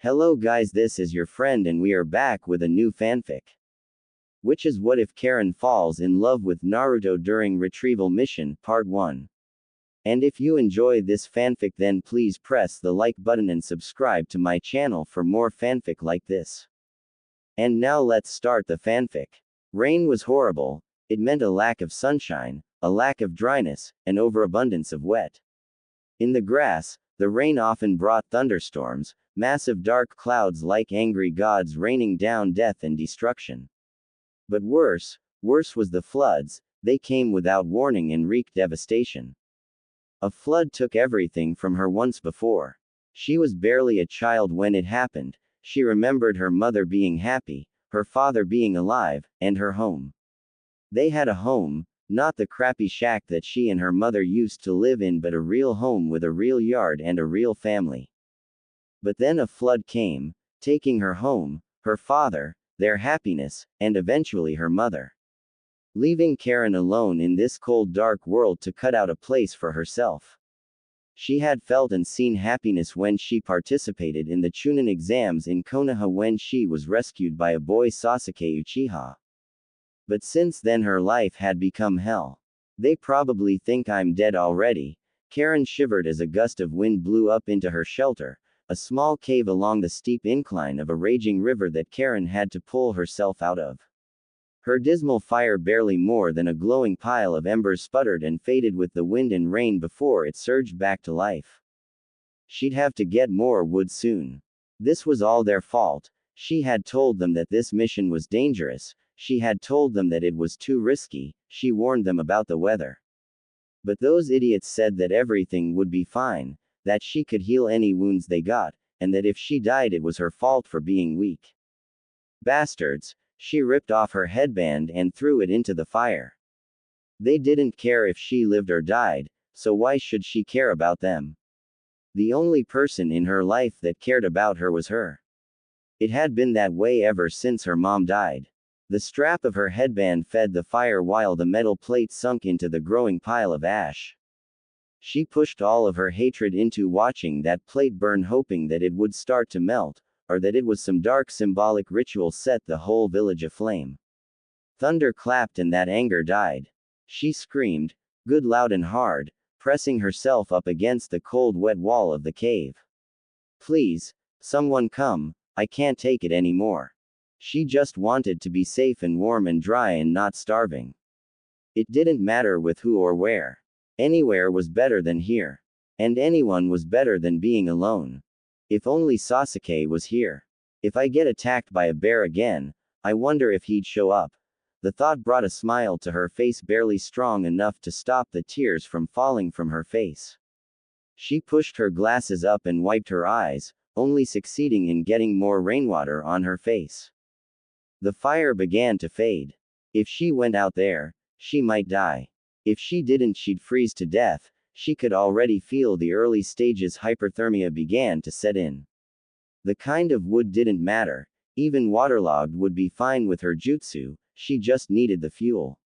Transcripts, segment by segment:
Hello guys, this is your friend and we are back with a new fanfic. Which is what if Karin falls in love with Naruto during Retrieval mission, part 1. And if you enjoy this fanfic then please press the like button and subscribe to my channel for more fanfic like this. And now let's start the fanfic. Rain was horrible, it meant a lack of sunshine, a lack of dryness, an overabundance of wet. In the grass, the rain often brought thunderstorms, massive dark clouds like angry gods raining down death and destruction. But worse was the floods, they came without warning and wreaked devastation. A flood took everything from her once before. She was barely a child when it happened, she remembered her mother being happy, her father being alive, and her home. They had a home, not the crappy shack that she and her mother used to live in but a real home with a real yard and a real family. But then a flood came, taking her home, her father, their happiness, and eventually her mother. Leaving Karin alone in this cold dark world to cut out a place for herself. She had felt and seen happiness when she participated in the Chunin exams in Konoha when she was rescued by a boy Sasuke Uchiha. But since then her life had become hell. They probably think I'm dead already. Karin shivered as a gust of wind blew up into her shelter, a small cave along the steep incline of a raging river that Karin had to pull herself out of. Her dismal fire barely more than a glowing pile of embers sputtered and faded with the wind and rain before it surged back to life. She'd have to get more wood soon. This was all their fault. She had told them that this mission was dangerous. She had told them that it was too risky, she warned them about the weather. But those idiots said that everything would be fine, that she could heal any wounds they got, and that if she died it was her fault for being weak. Bastards, she ripped off her headband and threw it into the fire. They didn't care if she lived or died, so why should she care about them? The only person in her life that cared about her was her. It had been that way ever since her mom died. The strap of her headband fed the fire while the metal plate sunk into the growing pile of ash. She pushed all of her hatred into watching that plate burn, hoping that it would start to melt, or that it was some dark symbolic ritual set the whole village aflame. Thunder clapped and that anger died. She screamed, good loud and hard, pressing herself up against the cold wet wall of the cave. Please, someone come, I can't take it anymore. She just wanted to be safe and warm and dry and not starving. It didn't matter with who or where. Anywhere was better than here. And anyone was better than being alone. If only Sasuke was here. If I get attacked by a bear again, I wonder if he'd show up. The thought brought a smile to her face barely strong enough to stop the tears from falling from her face. She pushed her glasses up and wiped her eyes, only succeeding in getting more rainwater on her face. The fire began to fade. If she went out there, she might die. If she didn't, she'd freeze to death. She could already feel the early stages hyperthermia began to set in. The kind of wood didn't matter, even waterlogged would be fine with her jutsu, she just needed the fuel.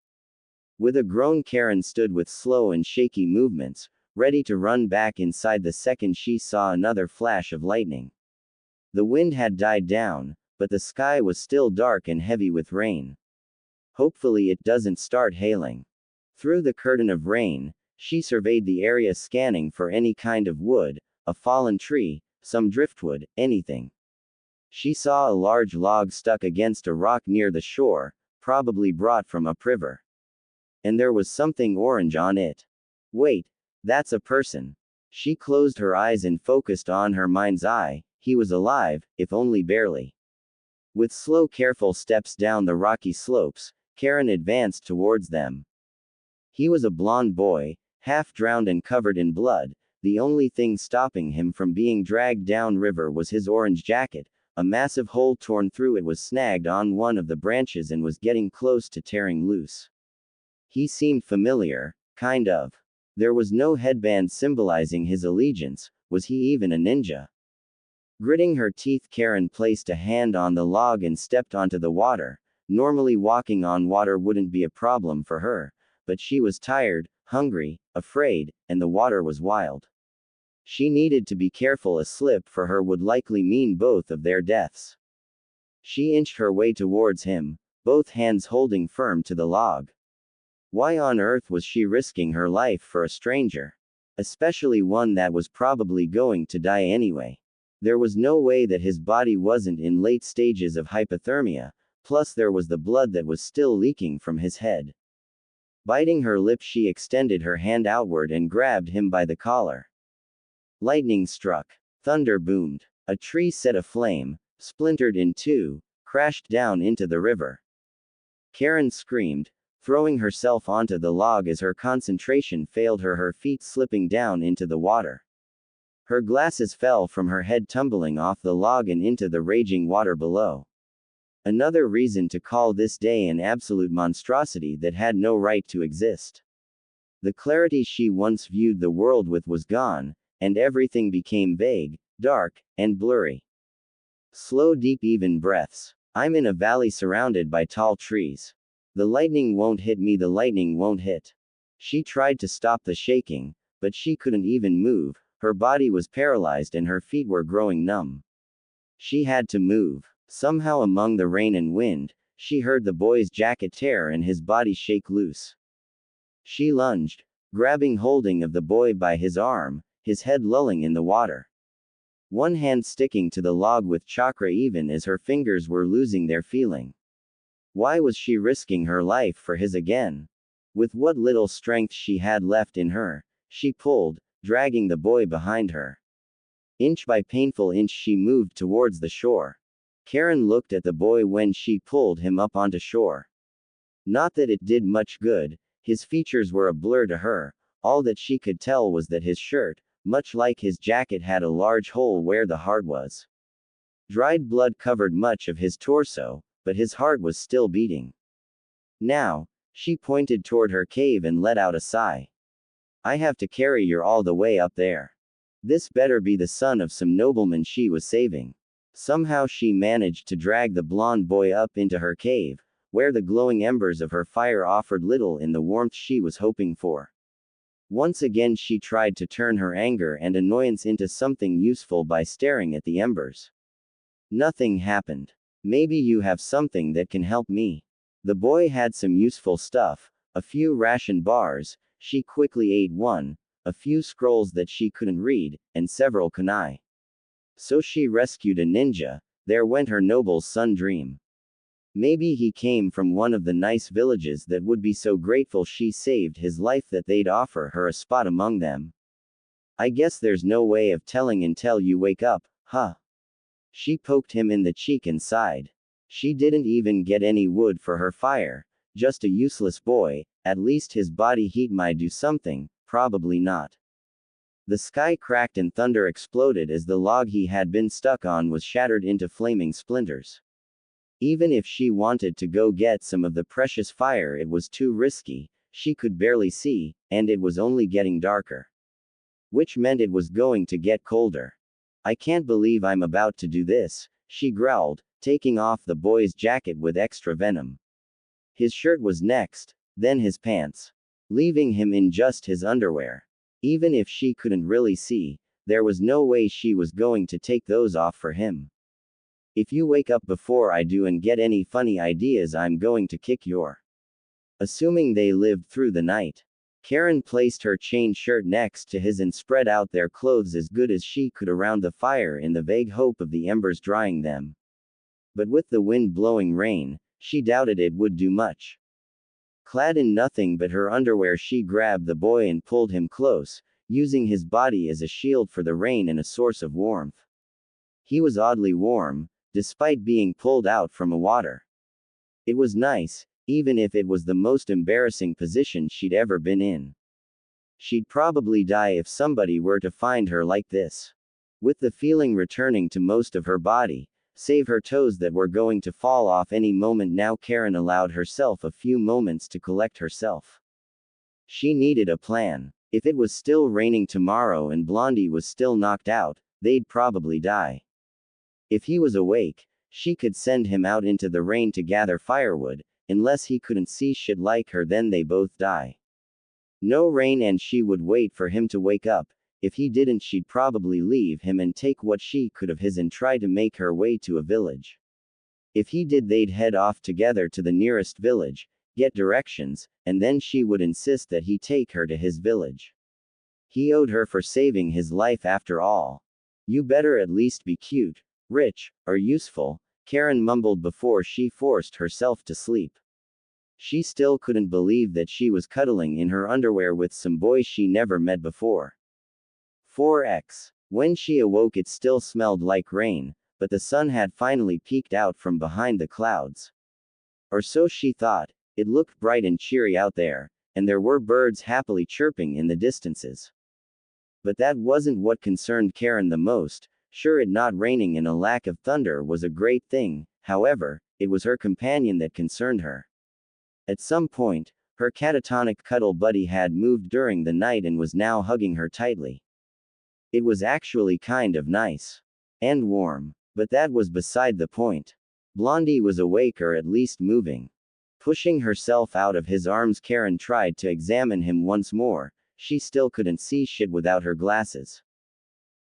With a groan Karin stood with slow and shaky movements, ready to run back inside the second she saw another flash of lightning. The wind had died down, but the sky was still dark and heavy with rain. Hopefully it doesn't start hailing. Through the curtain of rain, she surveyed the area, scanning for any kind of wood, a fallen tree, some driftwood, anything. She saw a large log stuck against a rock near the shore, probably brought from upriver. And there was something orange on it. Wait, that's a person. She closed her eyes and focused on her mind's eye. He was alive, if only barely. With slow, careful steps down the rocky slopes, Karin advanced towards them. He was a blond boy, half drowned and covered in blood. The only thing stopping him from being dragged down river was his orange jacket. A massive hole torn through it was snagged on one of the branches and was getting close to tearing loose. He seemed familiar, kind of. There was no headband symbolizing his allegiance. Was he even a ninja? Gritting her teeth, Karin placed a hand on the log and stepped onto the water. Normally walking on water wouldn't be a problem for her, but she was tired, hungry, afraid, and the water was wild. She needed to be careful. A slip for her would likely mean both of their deaths. She inched her way towards him, both hands holding firm to the log. Why on earth was she risking her life for a stranger? Especially one that was probably going to die anyway. There was no way that his body wasn't in late stages of hypothermia, plus there was the blood that was still leaking from his head. Biting her lip, she extended her hand outward and grabbed him by the collar. Lightning struck. Thunder boomed. A tree set aflame, splintered in two, crashed down into the river. Karin screamed, throwing herself onto the log as her concentration failed her, her feet slipping down into the water. Her glasses fell from her head, tumbling off the log and into the raging water below. Another reason to call this day an absolute monstrosity that had no right to exist. The clarity she once viewed the world with was gone, and everything became vague, dark, and blurry. Slow, deep, even breaths. I'm in a valley surrounded by tall trees. The lightning won't hit me, the lightning won't hit. She tried to stop the shaking, but she couldn't even move. Her body was paralyzed and her feet were growing numb. She had to move. Somehow among the rain and wind, she heard the boy's jacket tear and his body shake loose. She lunged, grabbing holding of the boy by his arm, his head lolling in the water. One hand sticking to the log with chakra even as her fingers were losing their feeling. Why was she risking her life for his again? With what little strength she had left in her, she pulled, dragging the boy behind her. Inch by painful inch she moved towards the shore. Karin looked at the boy when she pulled him up onto shore. Not that it did much good, his features were a blur to her, all that she could tell was that his shirt, much like his jacket, had a large hole where the heart was. Dried blood covered much of his torso, but his heart was still beating. Now, she pointed toward her cave and let out a sigh. I have to carry you all the way up there. This better be the son of some nobleman she was saving. Somehow she managed to drag the blond boy up into her cave, where the glowing embers of her fire offered little in the warmth she was hoping for. Once again she tried to turn her anger and annoyance into something useful by staring at the embers. Nothing happened. Maybe you have something that can help me. The boy had some useful stuff, a few ration bars, she quickly ate one, a few scrolls that she couldn't read, and several kunai. So she rescued a ninja. There went her noble's son dream. Maybe he came from one of the nice villages that would be so grateful she saved his life that they'd offer her a spot among them. I guess there's no way of telling until you wake up, huh? She poked him in the cheek and sighed. She didn't even get any wood for her fire, just a useless boy. At least his body heat might do something, probably not. The sky cracked and thunder exploded as the log he had been stuck on was shattered into flaming splinters. Even if she wanted to go get some of the precious fire, it was too risky. She could barely see, and it was only getting darker. Which meant it was going to get colder. I can't believe I'm about to do this, she growled, taking off the boy's jacket with extra venom. His shirt was next, then his pants, leaving him in just his underwear. Even if she couldn't really see, there was no way she was going to take those off for him. If you wake up before I do and get any funny ideas, I'm going to kick your. Assuming they lived through the night. Karin placed her chain shirt next to his and spread out their clothes as good as she could around the fire in the vague hope of the embers drying them. But with the wind blowing rain, she doubted it would do much. Clad in nothing but her underwear, she grabbed the boy and pulled him close, using his body as a shield for the rain and a source of warmth. He was oddly warm, despite being pulled out from a water. It was nice, even if it was the most embarrassing position she'd ever been in. She'd probably die if somebody were to find her like this. With the feeling returning to most of her body, save her toes that were going to fall off any moment now, Karin allowed herself a few moments to collect herself. She needed a plan. If it was still raining tomorrow and Blondie was still knocked out, they'd probably die. If he was awake, she could send him out into the rain to gather firewood, unless he couldn't see shit like her, then they both die. No rain and she would wait for him to wake up. If he didn't, she'd probably leave him and take what she could of his and try to make her way to a village. If he did, they'd head off together to the nearest village, get directions, and then she would insist that he take her to his village. He owed her for saving his life after all. You better at least be cute, rich, or useful, Karin mumbled before she forced herself to sleep. She still couldn't believe that she was cuddling in her underwear with some boy she never met before. 4x. When she awoke, it still smelled like rain, but the sun had finally peeked out from behind the clouds. Or so she thought. It looked bright and cheery out there, and there were birds happily chirping in the distances. But that wasn't what concerned Karin the most. Sure, it not raining and a lack of thunder was a great thing, however, it was her companion that concerned her. At some point, her catatonic cuddle buddy had moved during the night and was now hugging her tightly. It was actually kind of nice. And warm. But that was beside the point. Blondie was awake, or at least moving. Pushing herself out of his arms, Karin tried to examine him once more. She still couldn't see shit without her glasses.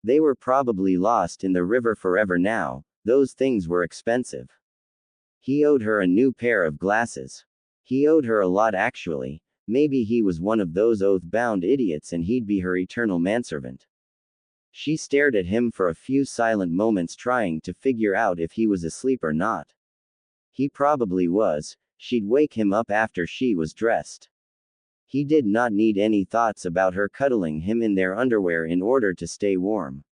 They were probably lost in the river forever now. Those things were expensive. He owed her a new pair of glasses. He owed her a lot, actually. Maybe he was one of those oath-bound idiots and he'd be her eternal manservant. She stared at him for a few silent moments, trying to figure out if he was asleep or not. He probably was. She'd wake him up after she was dressed. He did not need any thoughts about her cuddling him in their underwear in order to stay warm.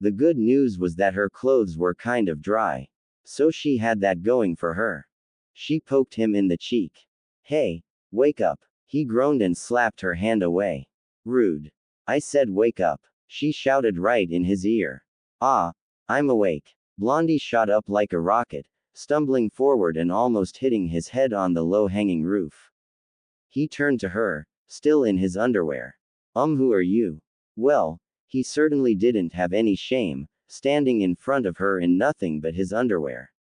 The good news was that her clothes were kind of dry. So she had that going for her. She poked him in the cheek. Hey, wake up. He groaned and slapped her hand away. Rude. I said wake up. She shouted right in his ear. Ah, I'm awake. Blondie shot up like a rocket, stumbling forward and almost hitting his head on the low-hanging roof. He turned to her, still in his underwear. Who are you? Well, he certainly didn't have any shame, standing in front of her in nothing but his underwear.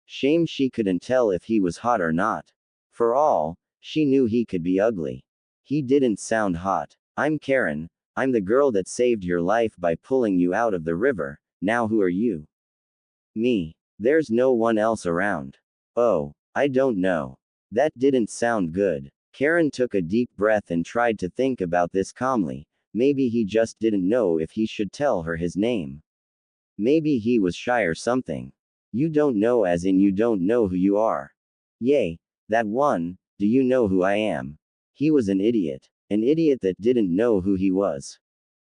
Shame she couldn't tell if he was hot or not. For all she knew, he could be ugly. He didn't sound hot. I'm Karin. I'm the girl that saved your life by pulling you out of the river. Now who are you? Me. There's no one else around. Oh, I don't know. That didn't sound good. Karin took a deep breath and tried to think about this calmly. Maybe he just didn't know if he should tell her his name. Maybe he was shy or something. You don't know as in you don't know who you are. Yay, that one. Do you know who I am? He was an idiot. An idiot that didn't know who he was.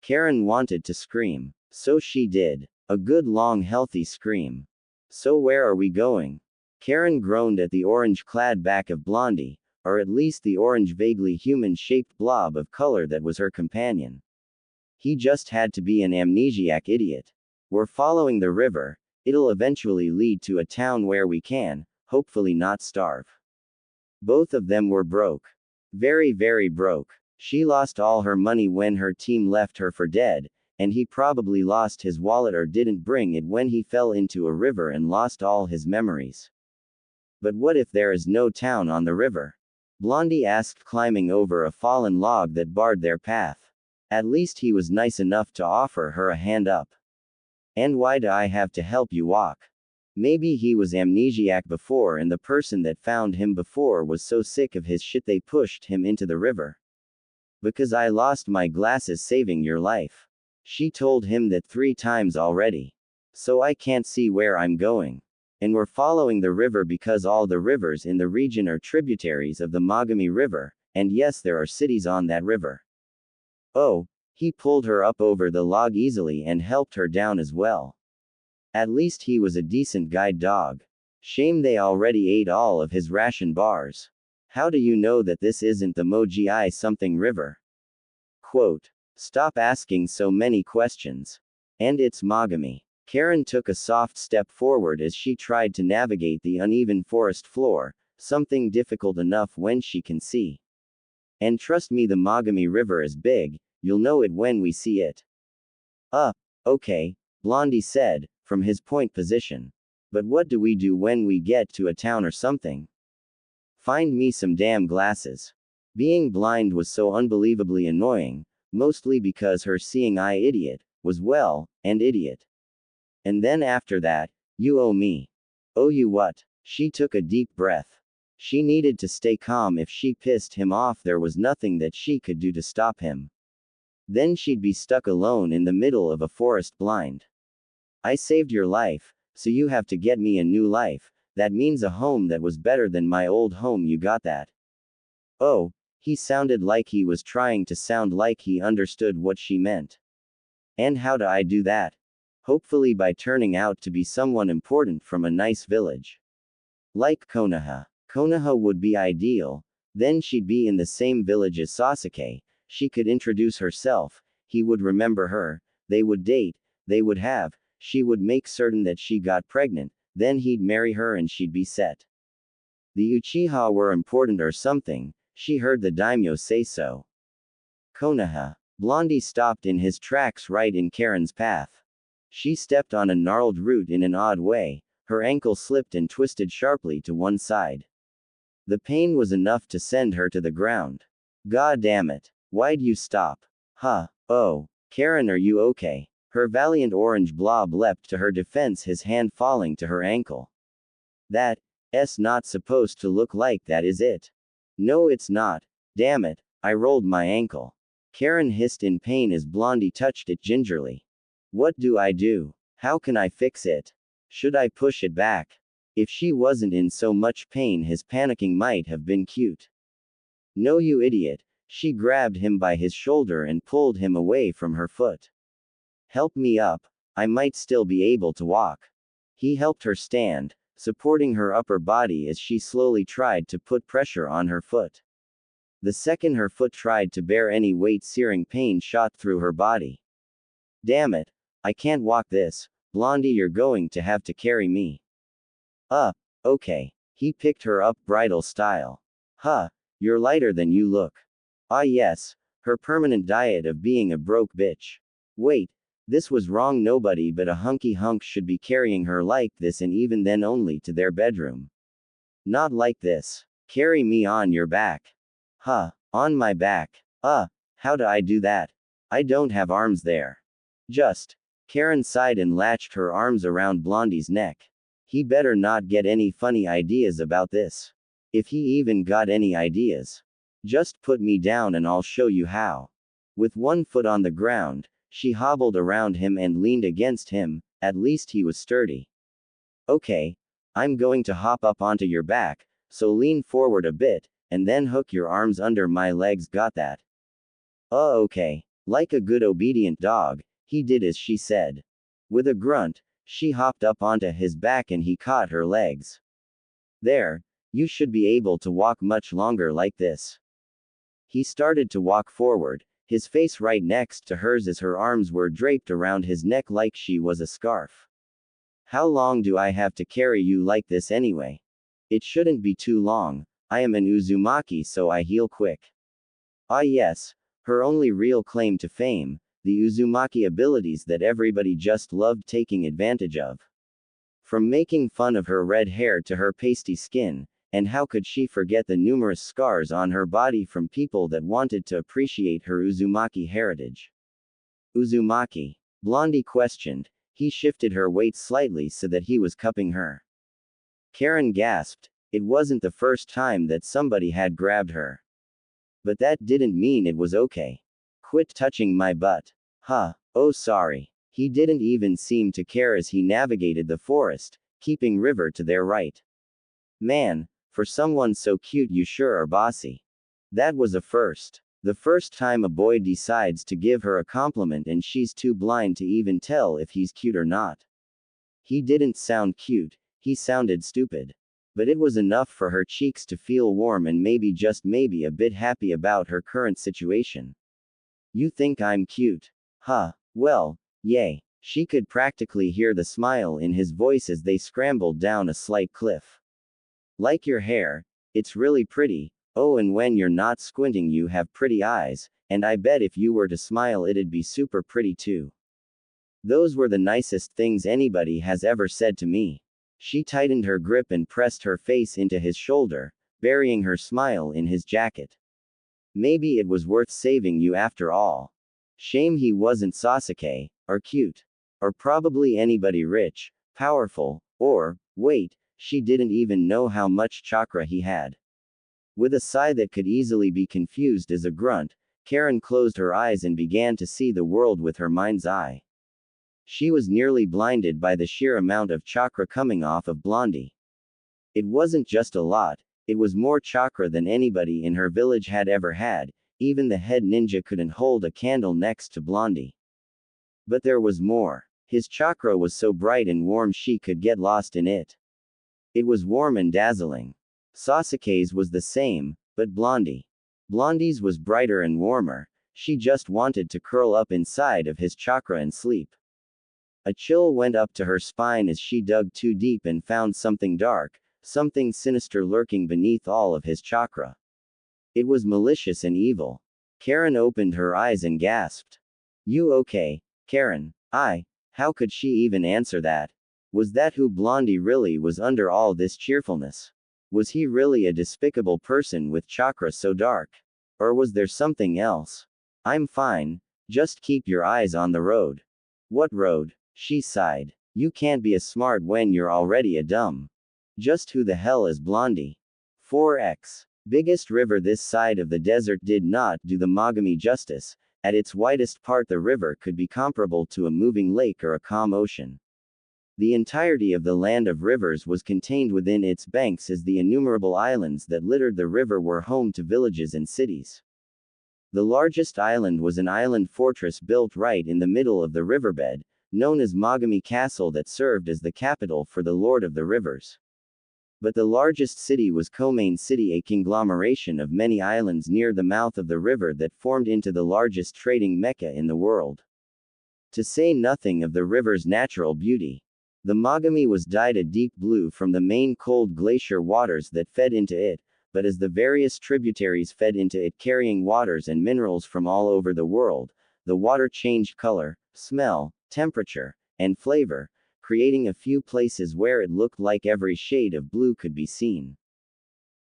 Karin wanted to scream. So she did. A good long healthy scream. So where are we going? Karin groaned at the orange-clad back of Blondie, or at least the orange vaguely human-shaped blob of color that was her companion. He just had to be an amnesiac idiot. We're following the river. It'll eventually lead to a town where we can, hopefully not starve. Both of them were broke. Very, very broke. She lost all her money when her team left her for dead, and he probably lost his wallet or didn't bring it when he fell into a river and lost all his memories. But what if there is no town on the river? Blondie asked, climbing over a fallen log that barred their path. At least he was nice enough to offer her a hand up. And why do I have to help you walk? Maybe he was amnesiac before and the person that found him before was so sick of his shit they pushed him into the river. Because I lost my glasses saving your life. She told him that 3 times already. So I can't see where I'm going. And we're following the river because all the rivers in the region are tributaries of the Mogami River, and yes, there are cities on that river. Oh, he pulled her up over the log easily and helped her down as well. At least he was a decent guide dog. Shame they already ate all of his ration bars. How do you know that this isn't the Mogi something river? Quote. Stop asking so many questions. And it's Mogami. Karin took a soft step forward as she tried to navigate the uneven forest floor, something difficult enough when she can see. And trust me, the Mogami River is big, you'll know it when we see it. Okay, Blondie said, from his point position. But what do we do when we get to a town or something? Find me some damn glasses. Being blind was so unbelievably annoying, mostly because her seeing eye idiot was well, an idiot. And then after that, you owe me. Owe you what? She took a deep breath. She needed to stay calm. If she pissed him off, there was nothing that she could do to stop him. Then she'd be stuck alone in the middle of a forest blind. I saved your life, so you have to get me a new life. That means a home that was better than my old home. You got that? Oh, he sounded like he was trying to sound like he understood what she meant. And how do I do that? Hopefully by turning out to be someone important from a nice village. Like Konoha. Konoha would be ideal. Then she'd be in the same village as Sasuke. She could introduce herself, he would remember her, they would date, they would have, she would make certain that she got pregnant, then he'd marry her and she'd be set. The Uchiha were important or something, she heard the daimyo say so. Konoha. Blondie stopped in his tracks right in Karin's path. She stepped on a gnarled root in an odd way, her ankle slipped and twisted sharply to one side. The pain was enough to send her to the ground. God damn it. Why'd you stop? Huh. Oh. Karin, are you okay? Her valiant orange blob leapt to her defense, his hand falling to her ankle. That's not supposed to look like that, is it? No, it's not. Damn it, I rolled my ankle. Karin hissed in pain as Blondie touched it gingerly. What do I do? How can I fix it? Should I push it back? If she wasn't in so much pain, his panicking might have been cute. No, you idiot. She grabbed him by his shoulder and pulled him away from her foot. Help me up. I might still be able to walk. He helped her stand, supporting her upper body as she slowly tried to put pressure on her foot. The second her foot tried to bear any weight, searing pain shot through her body. Damn it. I can't walk this. Blondie, you're going to have to carry me. Okay. He picked her up bridal style. Huh. You're lighter than you look. Ah yes, her permanent diet of being a broke bitch. Wait, this was wrong. Nobody but a hunky hunk should be carrying her like this, and even then only to their bedroom. Not like this. Carry me on your back. Huh, on my back. How do I do that? I don't have arms there. Just. Karin sighed and latched her arms around Blondie's neck. He better not get any funny ideas about this. If he even got any ideas. Just put me down and I'll show you how. With one foot on the ground, she hobbled around him and leaned against him, at least he was sturdy. Okay, I'm going to hop up onto your back, so lean forward a bit, and then hook your arms under my legs. Got that? Okay. Like a good obedient dog, he did as she said. With a grunt, she hopped up onto his back and he caught her legs. There, you should be able to walk much longer like this. He started to walk forward, his face right next to hers as her arms were draped around his neck like she was a scarf. How long do I have to carry you like this anyway? It shouldn't be too long. I am an Uzumaki, so I heal quick. Ah yes, her only real claim to fame, the Uzumaki abilities that everybody just loved taking advantage of. From making fun of her red hair to her pasty skin, and how could she forget the numerous scars on her body from people that wanted to appreciate her Uzumaki heritage? Uzumaki? Blondie questioned. He shifted her weight slightly so that he was cupping her. Karin gasped. It wasn't the first time that somebody had grabbed her. But that didn't mean it was okay. Quit touching my butt. Huh, oh sorry. He didn't even seem to care as he navigated the forest, keeping River to their right. Man, for someone so cute you sure are bossy. That was a first. The first time a boy decides to give her a compliment and she's too blind to even tell if he's cute or not. He didn't sound cute, he sounded stupid. But it was enough for her cheeks to feel warm and maybe, just maybe, a bit happy about her current situation. You think I'm cute? Huh, well, yay. She could practically hear the smile in his voice as they scrambled down a slight cliff. Like your hair, it's really pretty. Oh, and when you're not squinting you have pretty eyes, and I bet if you were to smile it'd be super pretty too. Those were the nicest things anybody has ever said to me. She tightened her grip and pressed her face into his shoulder, burying her smile in his jacket. Maybe it was worth saving you after all. Shame he wasn't Sasuke, or cute. Or probably anybody rich, powerful, or, wait, she didn't even know how much chakra he had. With a sigh that could easily be confused as a grunt, Karin closed her eyes and began to see the world with her mind's eye. She was nearly blinded by the sheer amount of chakra coming off of Blondie. It wasn't just a lot, it was more chakra than anybody in her village had ever had, even the head ninja couldn't hold a candle next to Blondie. But there was more. His chakra was so bright and warm she could get lost in it. It was warm and dazzling. Sasuke's was the same, but Blondie's was brighter and warmer. She just wanted to curl up inside of his chakra and sleep. A chill went up to her spine as she dug too deep and found something dark, something sinister lurking beneath all of his chakra. It was malicious and evil. Karin opened her eyes and gasped. You okay, Karin? How could she even answer that? Was that who Blondie really was under all this cheerfulness? Was he really a despicable person with chakra so dark? Or was there something else? I'm fine, just keep your eyes on the road. What road? She sighed. You can't be a smart when you're already a dumb. Just who the hell is Blondie? 4x. Biggest river this side of the desert did not do the Mogami justice. At its widest part the river could be comparable to a moving lake or a calm ocean. The entirety of the land of rivers was contained within its banks as the innumerable islands that littered the river were home to villages and cities. The largest island was an island fortress built right in the middle of the riverbed, known as Mogami Castle, that served as the capital for the Lord of the Rivers. But the largest city was Komain City, a conglomeration of many islands near the mouth of the river that formed into the largest trading mecca in the world. To say nothing of the river's natural beauty. The Mogami was dyed a deep blue from the main cold glacier waters that fed into it, but as the various tributaries fed into it carrying waters and minerals from all over the world, the water changed color, smell, temperature, and flavor, creating a few places where it looked like every shade of blue could be seen.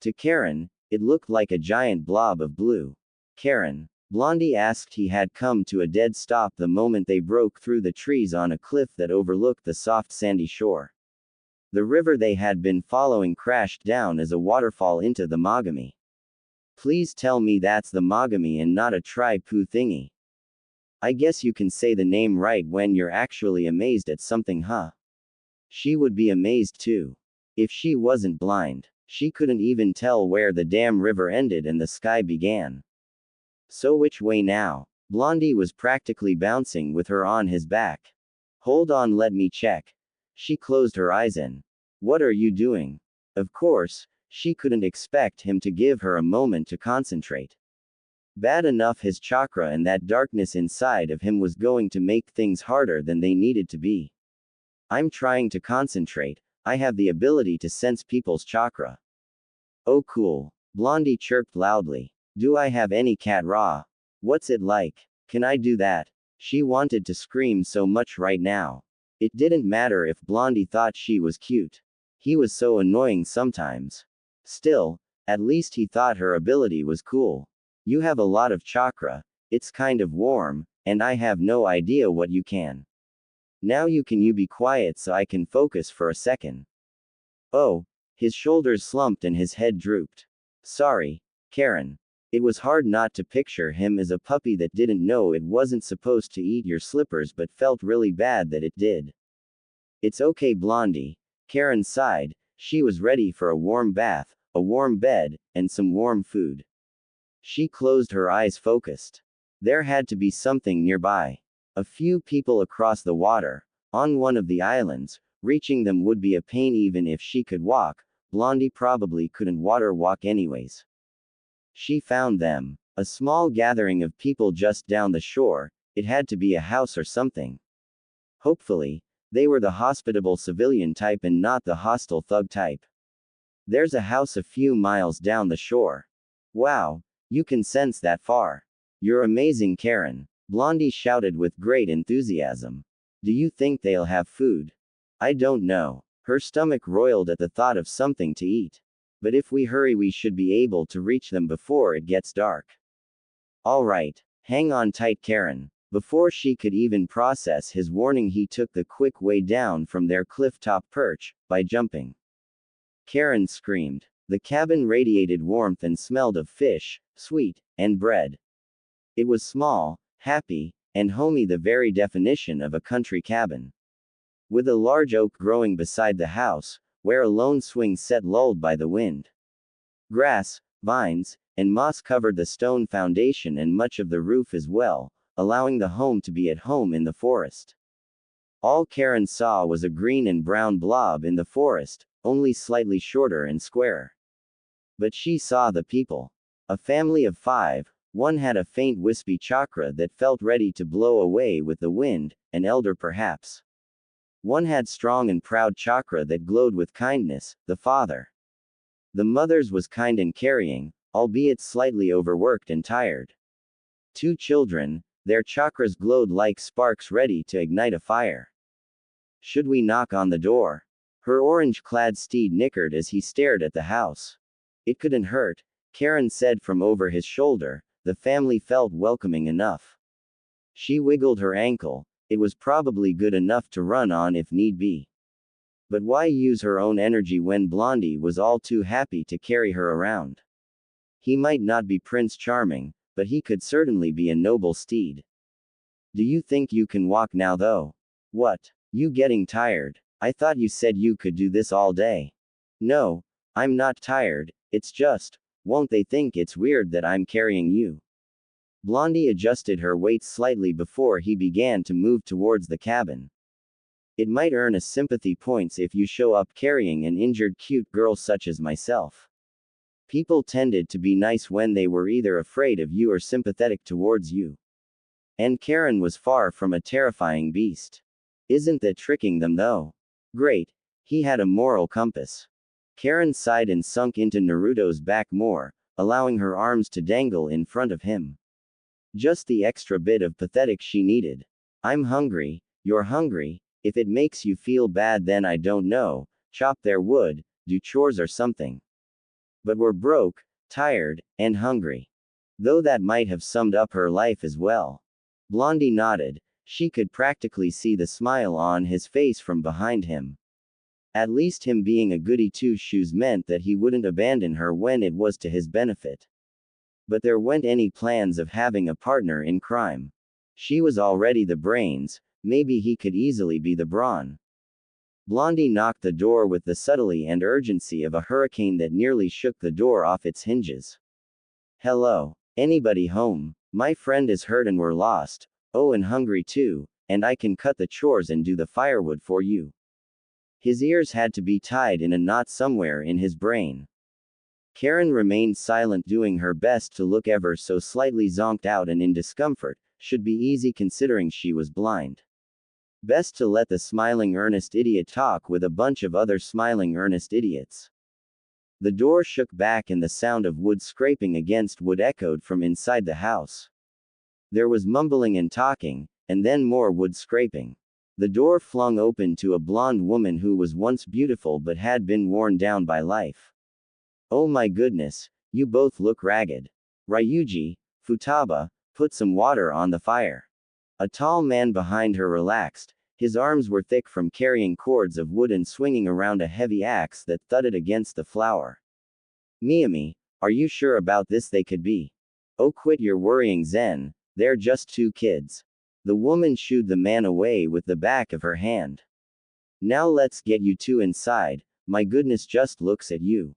To Karin, it looked like a giant blob of blue. Karin, Blondie asked. He had come to a dead stop the moment they broke through the trees on a cliff that overlooked the soft sandy shore. The river they had been following crashed down as a waterfall into the Mogami. Please tell me that's the Mogami and not a tri-poo thingy. I guess you can say the name right when you're actually amazed at something, huh? She would be amazed too. If she wasn't blind, she couldn't even tell where the damn river ended and the sky began. So which way now? Blondie was practically bouncing with her on his back. Hold on, let me check. She closed her eyes and. What are you doing? Of course, she couldn't expect him to give her a moment to concentrate. Bad enough his chakra and that darkness inside of him was going to make things harder than they needed to be. I'm trying to concentrate, I have the ability to sense people's chakra. Oh cool. Blondie chirped loudly. Do I have any cat raw? What's it like? Can I do that? She wanted to scream so much right now. It didn't matter if Blondie thought she was cute. He was so annoying sometimes. Still, at least he thought her ability was cool. You have a lot of chakra, it's kind of warm, and I have no idea what you can. Now you be quiet so I can focus for a second. Oh, his shoulders slumped and his head drooped. Sorry, Karin. It was hard not to picture him as a puppy that didn't know it wasn't supposed to eat your slippers but felt really bad that it did. It's okay, Blondie. Karin sighed. She was ready for a warm bath, a warm bed, and some warm food. She closed her eyes, focused. There had to be something nearby. A few people across the water, on one of the islands. Reaching them would be a pain even if she could walk. Blondie probably couldn't water walk anyways. She found them. A small gathering of people just down the shore. It had to be a house or something. Hopefully, they were the hospitable civilian type and not the hostile thug type. There's a house a few miles down the shore. Wow, you can sense that far. You're amazing, Karin. Blondie shouted with great enthusiasm. Do you think they'll have food? I don't know. Her stomach roiled at the thought of something to eat. But if we hurry we should be able to reach them before it gets dark. Alright, hang on tight, Karin. Before she could even process his warning, he took the quick way down from their cliff-top perch, by jumping. Karin screamed. The cabin radiated warmth and smelled of fish, sweet, and bread. It was small, happy, and homey, the very definition of a country cabin. With a large oak growing beside the house, where a lone swing sat lulled by the wind. Grass, vines, and moss covered the stone foundation and much of the roof as well, allowing the home to be at home in the forest. All Karin saw was a green and brown blob in the forest, only slightly shorter and squarer. But she saw the people. A family of 5, one had a faint wispy chakra that felt ready to blow away with the wind, an elder perhaps. One had strong and proud chakra that glowed with kindness, the father. The mother's was kind and carrying, albeit slightly overworked and tired. 2 children, their chakras glowed like sparks ready to ignite a fire. Should we knock on the door? Her orange-clad steed nickered as he stared at the house. It couldn't hurt, Karin said from over his shoulder, the family felt welcoming enough. She wiggled her ankle, it was probably good enough to run on if need be. But why use her own energy when Blondie was all too happy to carry her around? He might not be Prince Charming, but he could certainly be a noble steed. Do you think you can walk now though? What? You getting tired? I thought you said you could do this all day. No, I'm not tired, it's just, won't they think it's weird that I'm carrying you? Blondie adjusted her weight slightly before he began to move towards the cabin. It might earn us sympathy points if you show up carrying an injured cute girl such as myself. People tended to be nice when they were either afraid of you or sympathetic towards you. And Karin was far from a terrifying beast. Isn't that tricking them though? Great. He had a moral compass. Karin sighed and sunk into Naruto's back more, allowing her arms to dangle in front of him. Just the extra bit of pathetic she needed. I'm hungry, you're hungry, if it makes you feel bad then I don't know, chop their wood, do chores or something. But we're broke, tired, and hungry. Though that might have summed up her life as well. Blondie nodded, she could practically see the smile on his face from behind him. At least him being a goody two-shoes meant that he wouldn't abandon her when it was to his benefit. But there weren't any plans of having a partner in crime. She was already the brains, maybe he could easily be the brawn. Blondie knocked the door with the subtlety and urgency of a hurricane that nearly shook the door off its hinges. Hello? Anybody home? My friend is hurt and we're lost. Oh, and hungry too, and I can cut the chores and do the firewood for you. His ears had to be tied in a knot somewhere in his brain. Karin remained silent, doing her best to look ever so slightly zonked out and in discomfort, should be easy considering she was blind. Best to let the smiling earnest idiot talk with a bunch of other smiling earnest idiots. The door shook back and the sound of wood scraping against wood echoed from inside the house. There was mumbling and talking, and then more wood scraping. The door flung open to a blonde woman who was once beautiful but had been worn down by life. Oh my goodness, you both look ragged. Ryuji, Futaba, put some water on the fire. A tall man behind her relaxed, his arms were thick from carrying cords of wood and swinging around a heavy axe that thudded against the floor. Miyami, are you sure about this? They could be. Oh, quit your worrying, Zen, they're just 2 kids. The woman shooed the man away with the back of her hand. Now let's get you 2 inside, my goodness, just looks at you.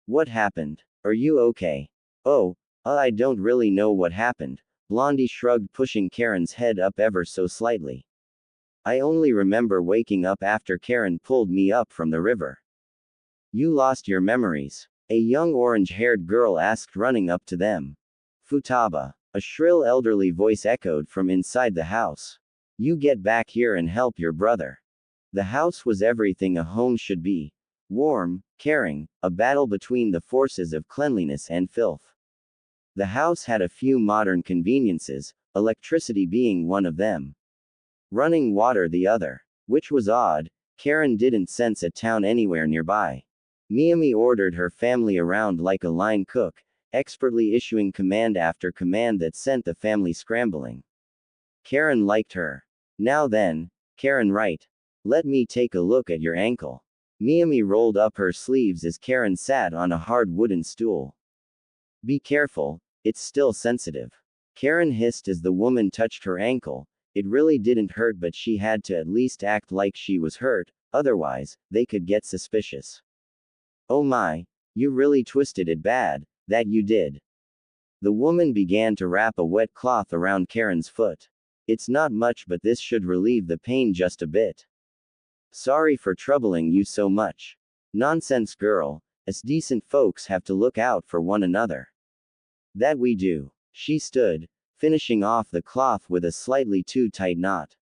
What happened? Are you okay? Oh, I don't really know what happened. Blondie shrugged, pushing Karin's head up ever so slightly. I only remember waking up after Karin pulled me up from the river. You lost your memories? A young orange-haired girl asked, running up to them. Futaba. A shrill elderly voice echoed from inside the house. You get back here and help your brother. The house was everything a home should be. Warm, caring, a battle between the forces of cleanliness and filth. The house had a few modern conveniences, electricity being one of them. Running water the other. Which was odd, Karin didn't sense a town anywhere nearby. Miyami ordered her family around like a line cook, expertly issuing command after command that sent the family scrambling. Karin liked her. Now then, Karin, right. Let me take a look at your ankle. Miami rolled up her sleeves as Karin sat on a hard wooden stool. Be careful, it's still sensitive. Karin hissed as the woman touched her ankle. It really didn't hurt, but she had to at least act like she was hurt, otherwise, they could get suspicious. Oh my, you really twisted it bad, that you did. The woman began to wrap a wet cloth around Karin's foot. It's not much, but this should relieve the pain just a bit. Sorry for troubling you so much. Nonsense, girl, us decent folks have to look out for one another. That we do. She stood, finishing off the cloth with a slightly too tight knot.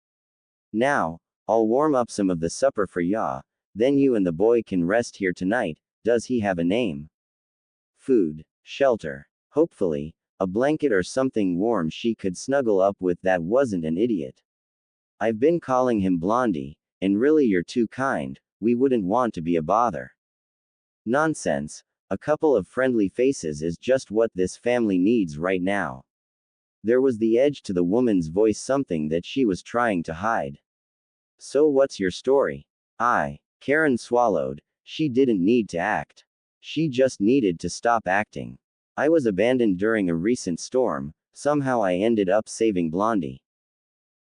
Now, I'll warm up some of the supper for ya, then you and the boy can rest here tonight. Does he have a name? Food, shelter, hopefully, a blanket or something warm she could snuggle up with that wasn't an idiot. I've been calling him Blondie, and really you're too kind, we wouldn't want to be a bother. Nonsense, a couple of friendly faces is just what this family needs right now. There was the edge to the woman's voice, something that she was trying to hide. So what's your story? Karin swallowed. She didn't need to act. She just needed to stop acting. I was abandoned during a recent storm, somehow I ended up saving Blondie.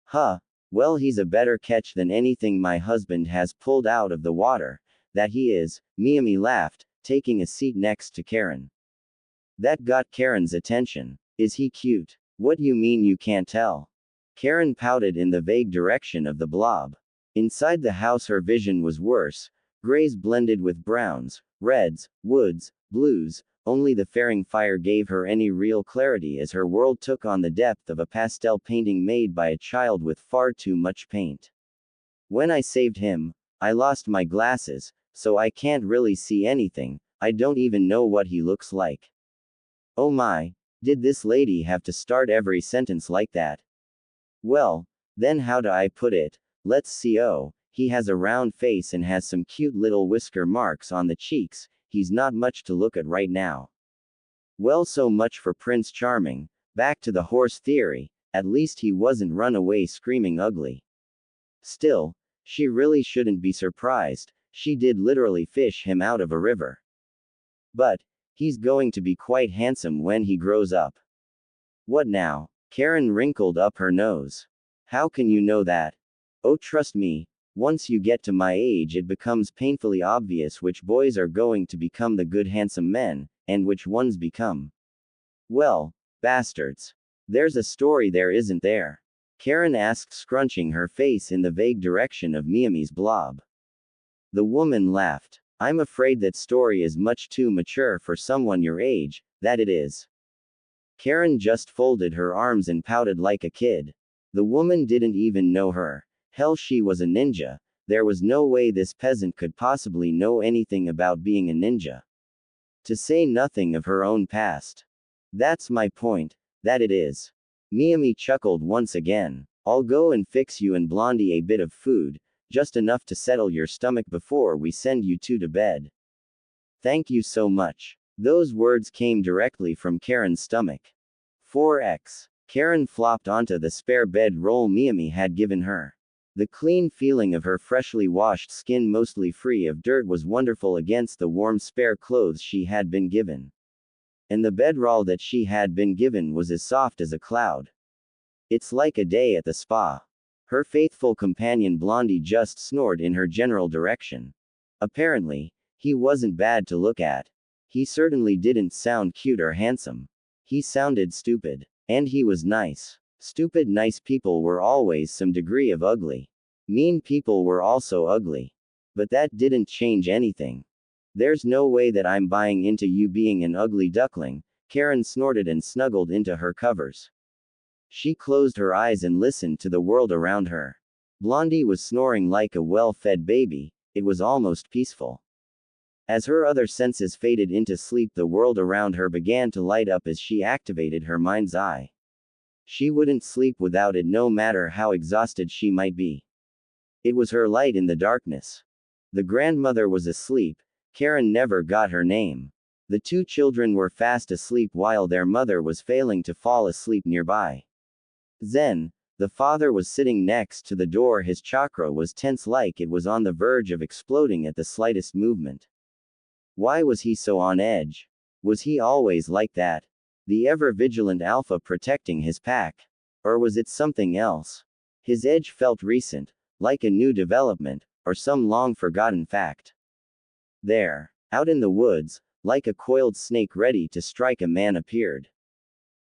Huh, well he's a better catch than anything my husband has pulled out of the water, that he is, Miami laughed, taking a seat next to Karin. That got Karin's attention. Is he cute? What you mean you can't tell? Karin pouted in the vague direction of the blob. Inside the house her vision was worse, grays blended with browns, reds, woods, blues, only the fairing fire gave her any real clarity as her world took on the depth of a pastel painting made by a child with far too much paint. When I saved him, I lost my glasses, so I can't really see anything, I don't even know what he looks like. Oh my, did this lady have to start every sentence like that? Well, then how do I put it? Let's see. Oh, he has a round face and has some cute little whisker marks on the cheeks, he's not much to look at right now. Well, so much for Prince Charming. Back to the horse theory, at least he wasn't run away screaming ugly. Still, she really shouldn't be surprised, she did literally fish him out of a river. But, he's going to be quite handsome when he grows up. What now? Karin wrinkled up her nose. How can you know that? Oh, trust me, once you get to my age it becomes painfully obvious which boys are going to become the good handsome men, and which ones become, well, bastards. There's a story there, isn't there? Karin asked, scrunching her face in the vague direction of Miami's blob. The woman laughed. I'm afraid that story is much too mature for someone your age, that it is. Karin just folded her arms and pouted like a kid. The woman didn't even know her. Hell, she was a ninja. There was no way this peasant could possibly know anything about being a ninja. To say nothing of her own past. That's my point, that it is. Miami chuckled once again. I'll go and fix you and Blondie a bit of food, just enough to settle your stomach before we send you two to bed. Thank you so much. Those words came directly from Karin's stomach. 4x. Karin flopped onto the spare bed roll Miami had given her. The clean feeling of her freshly washed skin, mostly free of dirt, was wonderful against the warm spare clothes she had been given. And the bedroll that she had been given was as soft as a cloud. It's like a day at the spa. Her faithful companion Blondie just snored in her general direction. Apparently, he wasn't bad to look at. He certainly didn't sound cute or handsome. He sounded stupid. And he was nice. Stupid nice people were always some degree of ugly. Mean people were also ugly. But that didn't change anything. There's no way that I'm buying into you being an ugly duckling, Karin snorted and snuggled into her covers. She closed her eyes and listened to the world around her. Blondie was snoring like a well-fed baby, it was almost peaceful. As her other senses faded into sleep, the world around her began to light up as she activated her mind's eye. She wouldn't sleep without it, no matter how exhausted she might be. It was her light in the darkness. The grandmother was asleep. Karin never got her name. The two children were fast asleep while their mother was failing to fall asleep nearby. Zen, The father was sitting next to the door. His chakra was tense, like it was on the verge of exploding at the slightest movement. Why was he so on edge? Was he always like that? The ever-vigilant alpha protecting his pack? Or was it something else? His edge felt recent, like a new development, or some long-forgotten fact. There, out in the woods, like a coiled snake ready to strike, a man appeared.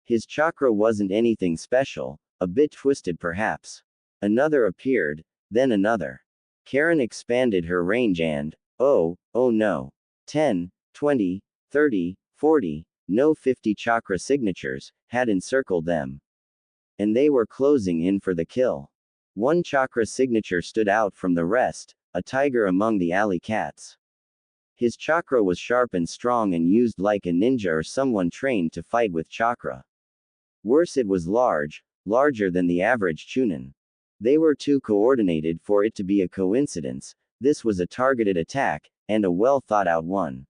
His chakra wasn't anything special, a bit twisted perhaps. Another appeared, then another. Karin expanded her range and, oh no. 10, 20, 30, 40, no 50 chakra signatures had encircled them. And they were closing in for the kill. One chakra signature stood out from the rest, a tiger among the alley cats. His chakra was sharp and strong and used like a ninja or someone trained to fight with chakra. Worse, it was large, larger than the average chunin. They were too coordinated for it to be a coincidence. This was a targeted attack, and a well thought out one.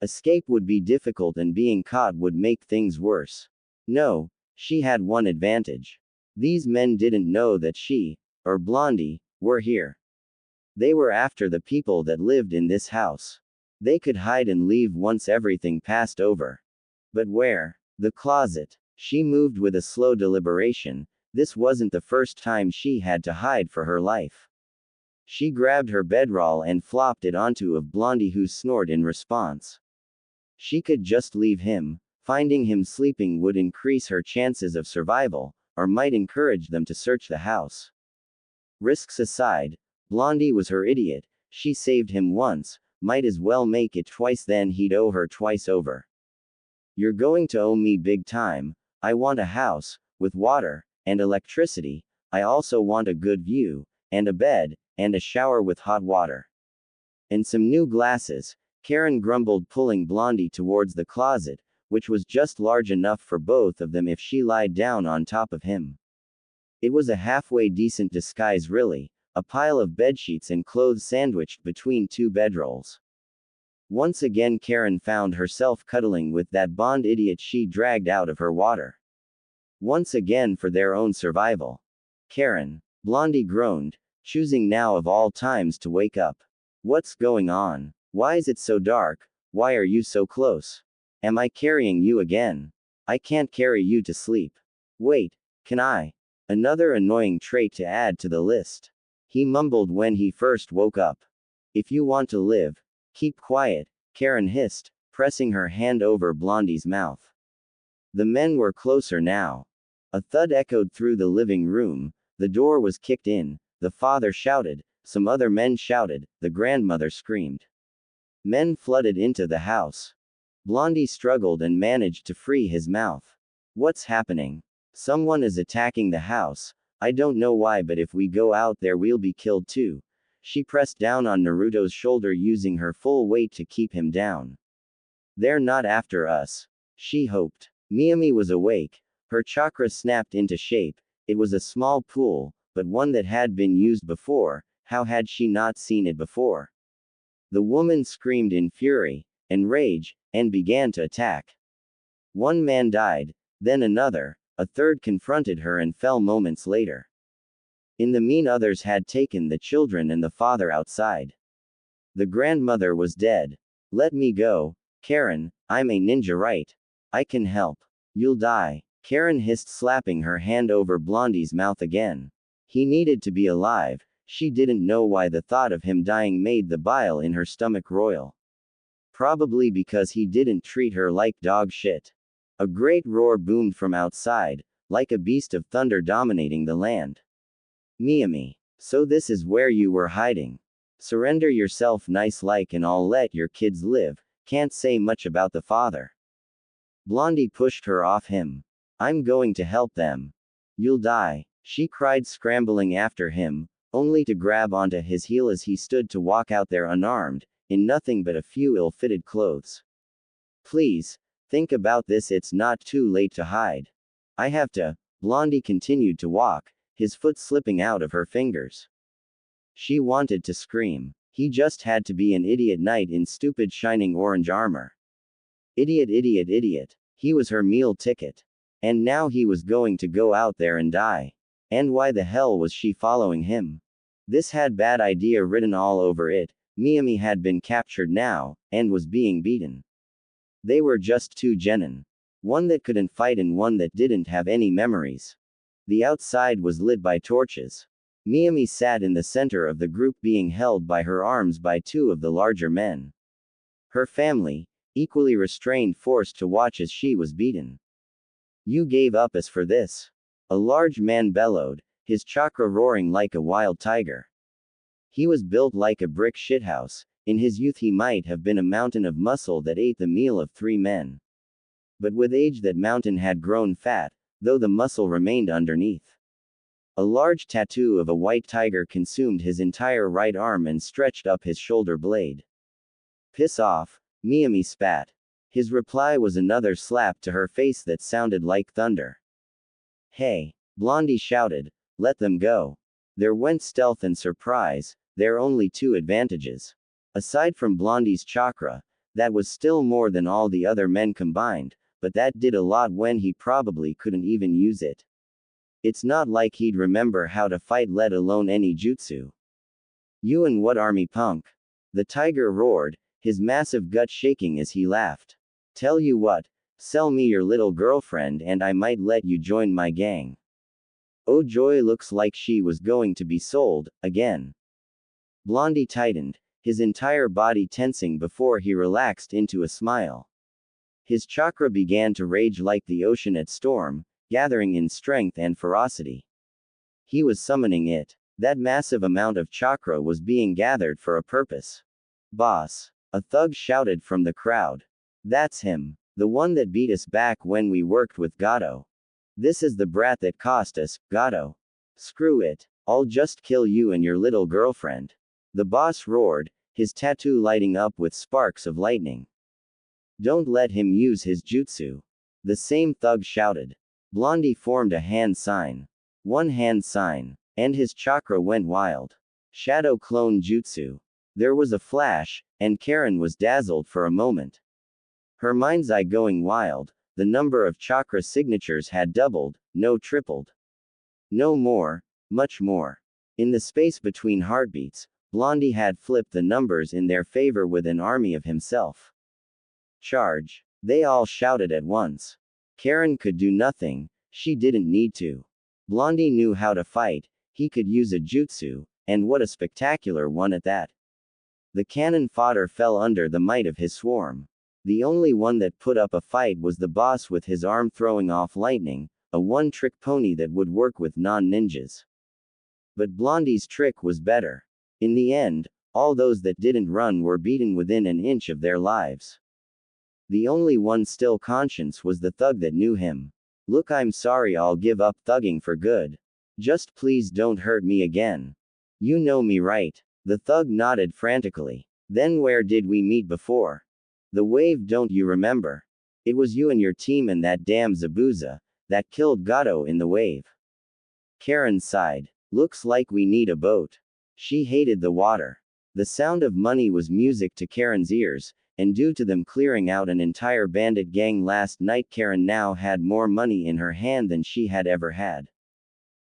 Escape would be difficult, and being caught would make things worse. No, she had one advantage. These men didn't know that she, or Blondie, were here. They were after the people that lived in this house. They could hide and leave once everything passed over. But where? The closet. She moved with a slow deliberation. This wasn't the first time she had to hide for her life. She grabbed her bedroll and flopped it onto of Blondie, who snored in response. She could just leave him. Finding him sleeping would increase her chances of survival, or might encourage them to search the house. Risks aside, Blondie was her idiot. She saved him once, might as well make it twice, then he'd owe her twice over. You're going to owe me big time. I want a house, with water, and electricity. I also want a good view, and a bed, and a shower with hot water. And some new glasses, Karin grumbled, pulling Blondie towards the closet, which was just large enough for both of them if she lied down on top of him. It was a halfway decent disguise, really, a pile of bedsheets and clothes sandwiched between two bedrolls. Once again Karin found herself cuddling with that Bond idiot she dragged out of her water. Once again for their own survival. Karin, Blondie groaned, choosing now of all times to wake up. What's going on? Why is it so dark? Why are you so close? Am I carrying you again? I can't carry you to sleep. Wait, can I? Another annoying trait to add to the list. He mumbled when he first woke up. If you want to live, keep quiet, Karin hissed, pressing her hand over Blondie's mouth. The men were closer now. A thud echoed through the living room, the door was kicked in, the father shouted, some other men shouted, the grandmother screamed. Men flooded into the house. Blondie struggled and managed to free his mouth. What's happening? Someone is attacking the house. I don't know why, but if we go out there we'll be killed too. She pressed down on Naruto's shoulder, using her full weight to keep him down. They're not after us, she hoped. Miyami was awake. Her chakra snapped into shape. It was a small pool, but one that had been used before. How had she not seen it before? The woman screamed in fury and rage, and began to attack. One man died, then another, a third confronted her and fell moments later. In the mean, others had taken the children and the father outside. The grandmother was dead. Let me go, Karin, I'm a ninja, right? I can help. You'll die, Karin hissed, slapping her hand over Blondie's mouth again. He needed to be alive. She didn't know why the thought of him dying made the bile in her stomach roil. Probably because he didn't treat her like dog shit. A great roar boomed from outside, like a beast of thunder dominating the land. Miyami, so this is where you were hiding. Surrender yourself nice like and I'll let your kids live. Can't say much about the father. Blondie pushed her off him. I'm going to help them. You'll die, she cried, scrambling after him, only to grab onto his heel as he stood to walk out there unarmed, in nothing but a few ill-fitted clothes. Please, think about this, it's not too late to hide. I have to. Blondie continued to walk, his foot slipping out of her fingers. She wanted to scream. He just had to be an idiot knight in stupid shining orange armor. Idiot, idiot, idiot. He was her meal ticket. And now he was going to go out there and die. And why the hell was she following him? This had bad idea written all over it. Miyami had been captured now, and was being beaten. They were just two genin. One that couldn't fight and one that didn't have any memories. The outside was lit by torches. Miyami sat in the center of the group being held by her arms by two of the larger men. Her family, equally restrained, forced to watch as she was beaten. You gave up as for this? A large man bellowed, his chakra roaring like a wild tiger. He was built like a brick shithouse. In his youth he might have been a mountain of muscle that ate the meal of 3 men. But with age that mountain had grown fat, though the muscle remained underneath. A large tattoo of a white tiger consumed his entire right arm and stretched up his shoulder blade. Piss off, Miyami spat. His reply was another slap to her face that sounded like thunder. Hey, Blondie shouted, let them go. There went stealth and surprise, there only 2 advantages. Aside from Blondie's chakra, that was still more than all the other men combined, but that did a lot when he probably couldn't even use it. It's not like he'd remember how to fight, let alone any jutsu. You and what army, punk? The tiger roared, his massive gut shaking as he laughed. Tell you what, sell me your little girlfriend and I might let you join my gang. Oh joy, looks like she was going to be sold, again. Blondie tightened, his entire body tensing before he relaxed into a smile. His chakra began to rage like the ocean at storm, gathering in strength and ferocity. He was summoning it. That massive amount of chakra was being gathered for a purpose. Boss, a thug shouted from the crowd. That's him. The one that beat us back when we worked with Gato. This is the brat that cost us, Gato. Screw it. I'll just kill you and your little girlfriend. The boss roared, his tattoo lighting up with sparks of lightning. Don't let him use his jutsu. The same thug shouted. Blondie formed a hand sign. One hand sign. And his chakra went wild. Shadow clone jutsu. There was a flash, and Karin was dazzled for a moment. Her mind's eye going wild, the number of chakra signatures had doubled, no tripled. No more, much more. In the space between heartbeats, Blondie had flipped the numbers in their favor with an army of himself. Charge! They all shouted at once. Karin could do nothing, she didn't need to. Blondie knew how to fight, he could use a jutsu, and what a spectacular one at that. The cannon fodder fell under the might of his swarm. The only one that put up a fight was the boss with his arm throwing off lightning, a one-trick pony that would work with non-ninjas. But Blondie's trick was better. In the end, all those that didn't run were beaten within an inch of their lives. The only one still conscious was the thug that knew him. Look, I'm sorry, I'll give up thugging for good. Just please don't hurt me again. You know me, right? The thug nodded frantically. Then where did we meet before? The wave, don't you remember? It was you and your team and that damn Zabuza that killed Gato in the wave. Karin sighed. Looks like we need a boat. She hated the water. The sound of money was music to Karin's ears, and due to them clearing out an entire bandit gang last night, Karin now had more money in her hand than she had ever had.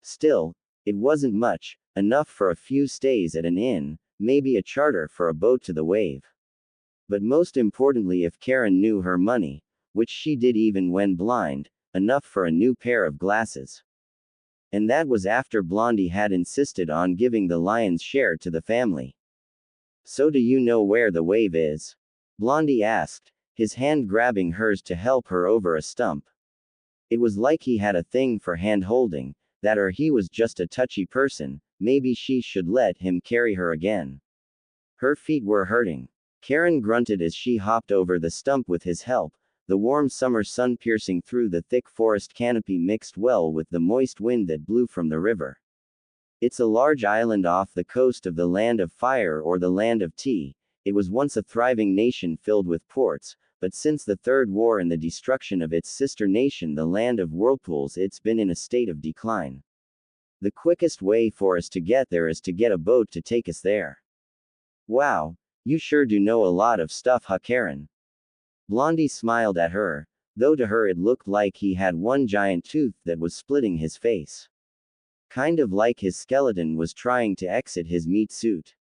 Still, it wasn't much, enough for a few stays at an inn, maybe a charter for a boat to the wave. But most importantly, if Karin knew her money, which she did even when blind, enough for a new pair of glasses. And that was after Blondie had insisted on giving the lion's share to the family. So do you know where the wave is? Blondie asked, his hand grabbing hers to help her over a stump. It was like he had a thing for hand-holding, that or he was just a touchy person, maybe she should let him carry her again. Her feet were hurting. Karin grunted as she hopped over the stump with his help, the warm summer sun piercing through the thick forest canopy mixed well with the moist wind that blew from the river. It's a large island off the coast of the Land of Fire or the Land of Tea. It was once a thriving nation filled with ports, but since the Third War and the destruction of its sister nation the Land of Whirlpools, it's been in a state of decline. The quickest way for us to get there is to get a boat to take us there. Wow, you sure do know a lot of stuff, huh, Karin? Blondie smiled at her, though to her it looked like he had one giant tooth that was splitting his face. Kind of like his skeleton was trying to exit his meat suit.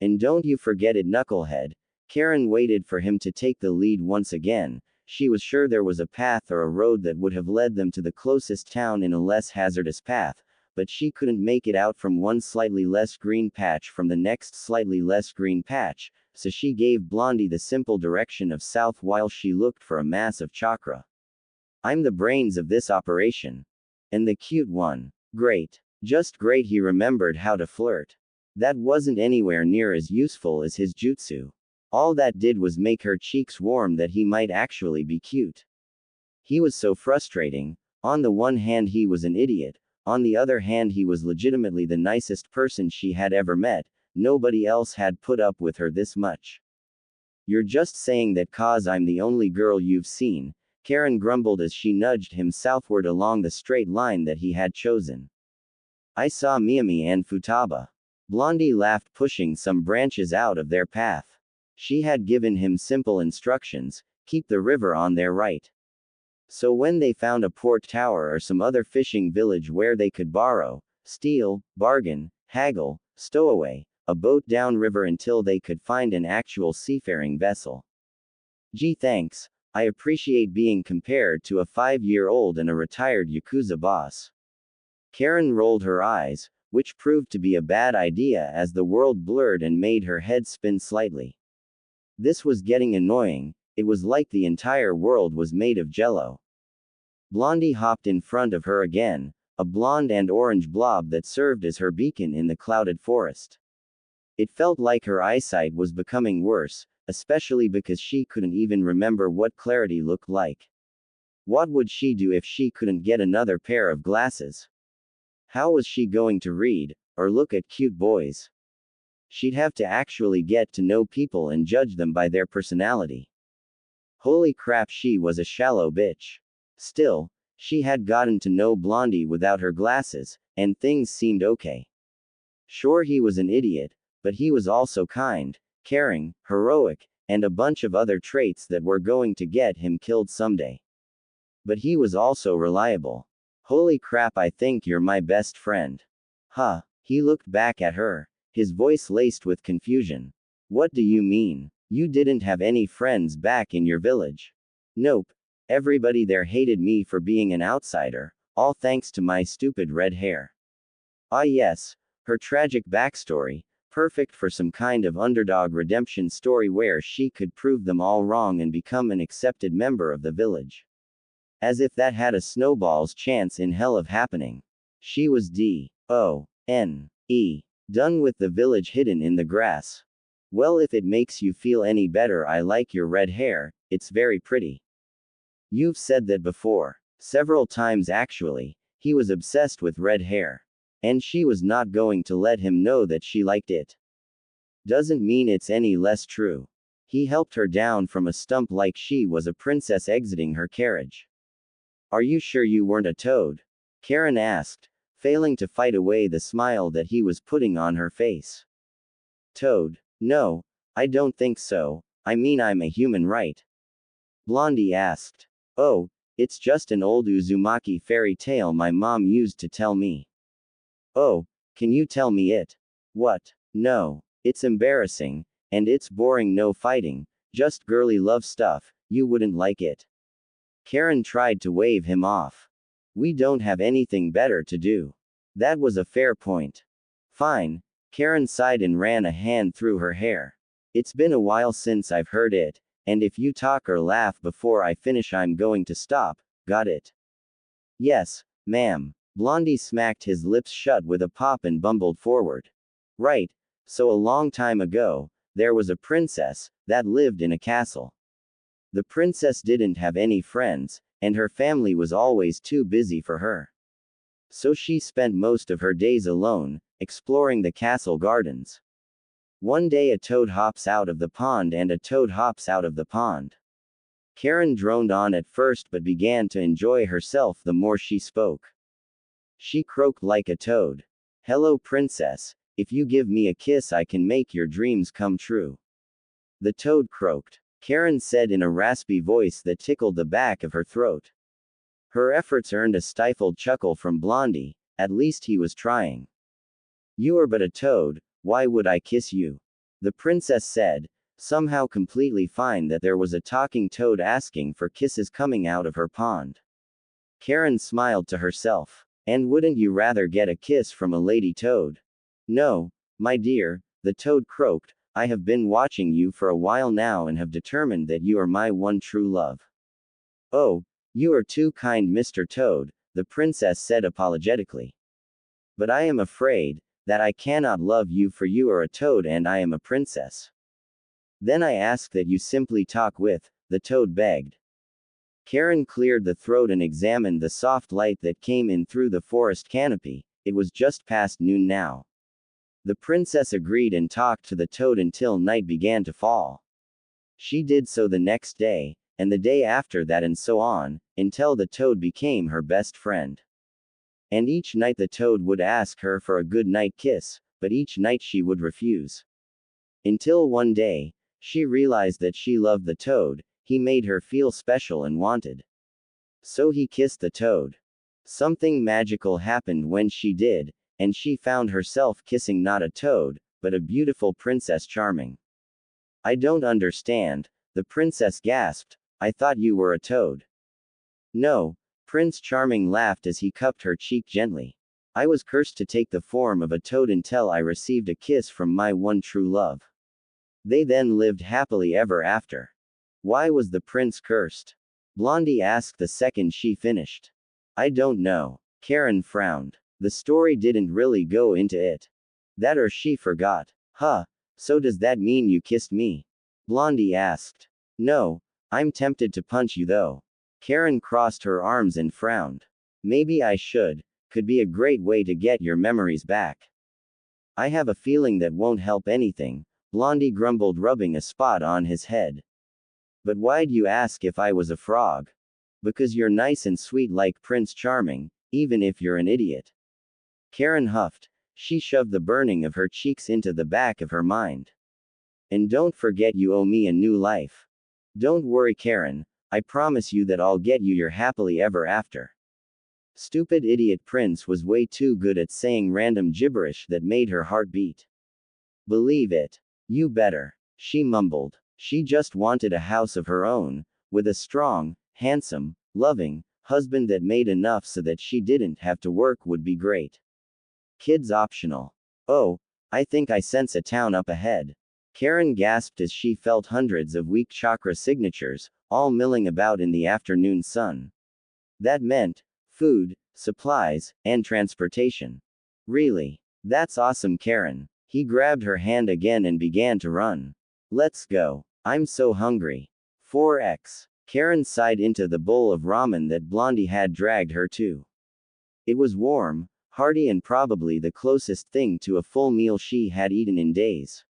And don't you forget it, knucklehead. Karin waited for him to take the lead once again. She was sure there was a path or a road that would have led them to the closest town in a less hazardous path, but she couldn't make it out from one slightly less green patch from the next slightly less green patch, so she gave Blondie the simple direction of south while she looked for a mass of chakra. I'm the brains of this operation. And the cute one. Great. Just great. He remembered how to flirt. That wasn't anywhere near as useful as his jutsu. All that did was make her cheeks warm that he might actually be cute. He was so frustrating. On the one hand he was an idiot, on the other hand he was legitimately the nicest person she had ever met. Nobody else had put up with her this much. You're just saying that 'cause I'm the only girl you've seen, Karin grumbled as she nudged him southward along the straight line that he had chosen. I saw Miyami and Futaba. Blondie laughed, pushing some branches out of their path. She had given him simple instructions: keep the river on their right. So when they found a port tower or some other fishing village where they could borrow, steal, bargain, haggle, stow away a boat downriver until they could find an actual seafaring vessel. Gee, thanks. I appreciate being compared to a 5-year-old and a retired Yakuza boss. Karin rolled her eyes, which proved to be a bad idea as the world blurred and made her head spin slightly. This was getting annoying. It was like the entire world was made of jello. Blondie hopped in front of her again, a blonde and orange blob that served as her beacon in the clouded forest. It felt like her eyesight was becoming worse, especially because she couldn't even remember what clarity looked like. What would she do if she couldn't get another pair of glasses? How was she going to read, or look at cute boys? She'd have to actually get to know people and judge them by their personality. Holy crap, she was a shallow bitch. Still, she had gotten to know Blondie without her glasses, and things seemed okay. Sure, he was an idiot, but he was also kind, caring, heroic, and a bunch of other traits that were going to get him killed someday. But he was also reliable. Holy crap, I think you're my best friend. Huh? He looked back at her, his voice laced with confusion. What do you mean? You didn't have any friends back in your village? Nope. Everybody there hated me for being an outsider, all thanks to my stupid red hair. Ah yes, her tragic backstory, perfect for some kind of underdog redemption story where she could prove them all wrong and become an accepted member of the village. As if that had a snowball's chance in hell of happening. She was D-O-N-E. Done with the village hidden in the grass. Well, if it makes you feel any better, I like your red hair, it's very pretty. You've said that before. Several times actually. He was obsessed with red hair. And she was not going to let him know that she liked it. Doesn't mean it's any less true. He helped her down from a stump like she was a princess exiting her carriage. Are you sure you weren't a toad? Karin asked, failing to fight away the smile that he was putting on her face. Toad? No, I don't think so. I mean, I'm a human, right? Blondie asked. Oh, it's just an old Uzumaki fairy tale my mom used to tell me. Oh, can you tell me it? What? No. It's embarrassing, and it's boring, no fighting, just girly love stuff, you wouldn't like it. Karin tried to wave him off. We don't have anything better to do. That was a fair point. Fine. Karin sighed and ran a hand through her hair. It's been a while since I've heard it, and if you talk or laugh before I finish, I'm going to stop, got it? Yes, ma'am. Blondie smacked his lips shut with a pop and bumbled forward. Right. So a long time ago, there was a princess that lived in a castle. The princess didn't have any friends, and her family was always too busy for her. So she spent most of her days alone, exploring the castle gardens. One day a toad hops out of the pond and a toad hops out of the pond. Karin droned on at first but began to enjoy herself the more she spoke. She croaked like a toad. Hello, princess. If you give me a kiss, I can make your dreams come true. The toad croaked. Karin said in a raspy voice that tickled the back of her throat. Her efforts earned a stifled chuckle from Blondie. At least he was trying. You are but a toad, why would I kiss you? The princess said, somehow completely fine that there was a talking toad asking for kisses coming out of her pond. Karin smiled to herself. And wouldn't you rather get a kiss from a lady toad? No, my dear, the toad croaked, I have been watching you for a while now and have determined that you are my one true love. Oh, you are too kind, Mr. Toad, the princess said apologetically. But I am afraid that I cannot love you, for you are a toad and I am a princess. Then I ask that you simply talk with, the toad begged. Karin cleared the throat and examined the soft light that came in through the forest canopy. It was just past noon now. The princess agreed and talked to the toad until night began to fall. She did so the next day, and the day after that, and so on, until the toad became her best friend. And each night the toad would ask her for a good night kiss, but each night she would refuse. Until one day, she realized that she loved the toad, he made her feel special and wanted. So he kissed the toad. Something magical happened when she did, and she found herself kissing not a toad, but a beautiful Princess Charming. I don't understand, the princess gasped, I thought you were a toad. No, Prince Charming laughed as he cupped her cheek gently. I was cursed to take the form of a toad until I received a kiss from my one true love. They then lived happily ever after. Why was the prince cursed? Blondie asked the second she finished. I don't know. Karin frowned. The story didn't really go into it. That or she forgot. Huh, so does that mean you kissed me? Blondie asked. No, I'm tempted to punch you though. Karin crossed her arms and frowned. Maybe I should. Could be a great way to get your memories back. I have a feeling that won't help anything, Blondie grumbled, rubbing a spot on his head. But why'd you ask if I was a frog? Because you're nice and sweet like Prince Charming, even if you're an idiot. Karin huffed. She shoved the burning of her cheeks into the back of her mind. And don't forget you owe me a new life. Don't worry, Karin, I promise you that I'll get you your happily ever after. Stupid idiot Prince was way too good at saying random gibberish that made her heart beat. Believe it. You better, she mumbled. She just wanted a house of her own, with a strong, handsome, loving husband that made enough so that she didn't have to work would be great. Kids optional. Oh, I think I sense a town up ahead. Karin gasped as she felt hundreds of weak chakra signatures, all milling about in the afternoon sun. That meant food, supplies, and transportation. Really? That's awesome, Karin. He grabbed her hand again and began to run. Let's go. I'm so hungry. 4x. Karin sighed into the bowl of ramen that Blondie had dragged her to. It was warm, hearty, and probably the closest thing to a full meal she had eaten in days.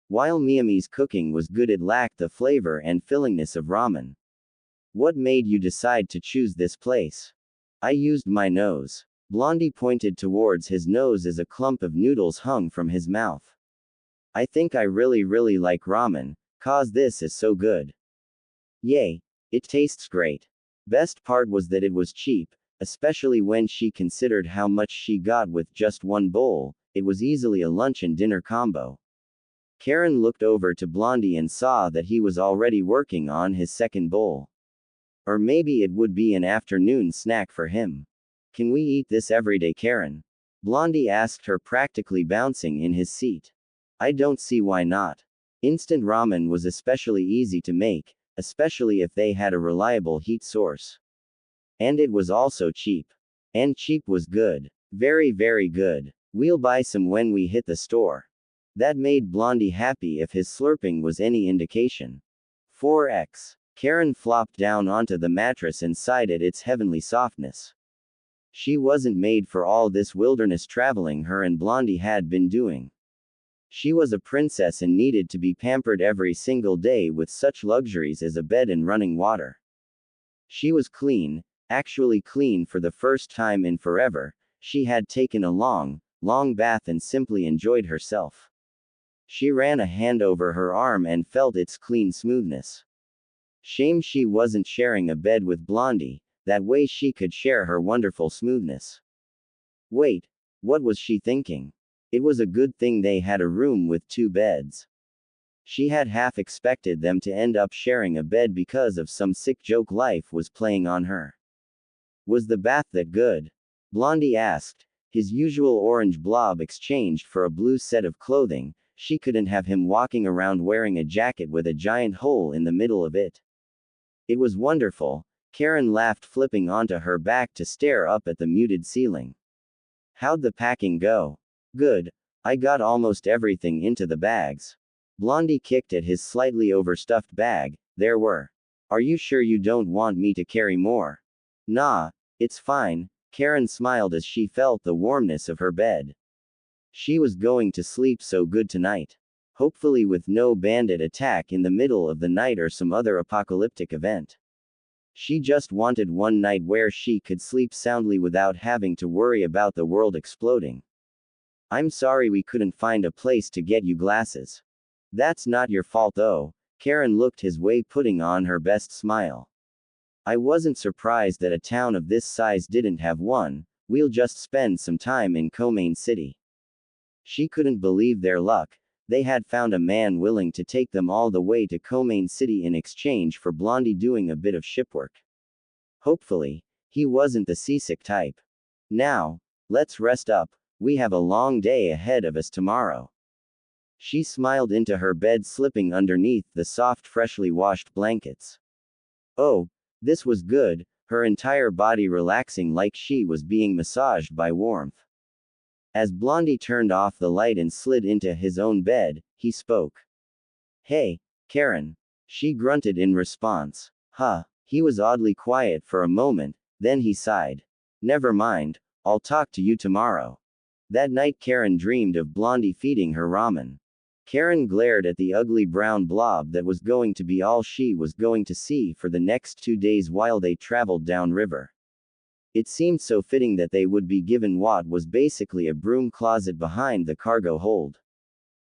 While Miyami's cooking was good, it lacked the flavor and fillingness of ramen. What made you decide to choose this place? I used my nose. Blondie pointed towards his nose as a clump of noodles hung from his mouth. I think I really like ramen, 'cause this is so good. Yay. It tastes great. Best part was that it was cheap, especially when she considered how much she got with just one bowl. It was easily a lunch and dinner combo. Karin looked over to Blondie and saw that he was already working on his second bowl. Or maybe it would be an afternoon snack for him. Can we eat this every day, Karin? Blondie asked her, practically bouncing in his seat. I don't see why not. Instant ramen was especially easy to make, especially if they had a reliable heat source. And it was also cheap. And cheap was good. Very good. We'll buy some when we hit the store. That made Blondie happy if his slurping was any indication. 4x. Karin flopped down onto the mattress and sighed at its heavenly softness. She wasn't made for all this wilderness traveling her and Blondie had been doing. She was a princess and needed to be pampered every single day with such luxuries as a bed and running water. She was clean, actually clean for the first time in forever. She had taken a long bath and simply enjoyed herself. She ran a hand over her arm and felt its clean smoothness. Shame she wasn't sharing a bed with Blondie, that way she could share her wonderful smoothness. Wait, what was she thinking? It was a good thing they had a room with 2 beds. She had half expected them to end up sharing a bed because of some sick joke life was playing on her. Was the bath that good? Blondie asked. His usual orange blob exchanged for a blue set of clothing. She couldn't have him walking around wearing a jacket with a giant hole in the middle of it. It was wonderful. Karin laughed, flipping onto her back to stare up at the muted ceiling. How'd the packing go? Good. I got almost everything into the bags. Blondie kicked at his slightly overstuffed bag. There were. Are you sure you don't want me to carry more? Nah, it's fine. Karin smiled as she felt the warmness of her bed. She was going to sleep so good tonight. Hopefully with no bandit attack in the middle of the night or some other apocalyptic event. She just wanted one night where she could sleep soundly without having to worry about the world exploding. I'm sorry we couldn't find a place to get you glasses. That's not your fault though. Karin looked his way, putting on her best smile. I wasn't surprised that a town of this size didn't have one. We'll just spend some time in Komain City. She couldn't believe their luck. They had found a man willing to take them all the way to Komain City in exchange for Blondie doing a bit of shipwork. Hopefully, he wasn't the seasick type. Now, let's rest up. We have a long day ahead of us tomorrow. She smiled into her bed, slipping underneath the soft, freshly washed blankets. Oh, this was good, her entire body relaxing like she was being massaged by warmth. As Blondie turned off the light and slid into his own bed, he spoke. Hey, Karin. She grunted in response. Huh. He was oddly quiet for a moment, then he sighed. Never mind, I'll talk to you tomorrow. That night Karin dreamed of Blondie feeding her ramen. Karin glared at the ugly brown blob that was going to be all she was going to see for the next 2 days while they traveled downriver. It seemed so fitting that they would be given what was basically a broom closet behind the cargo hold.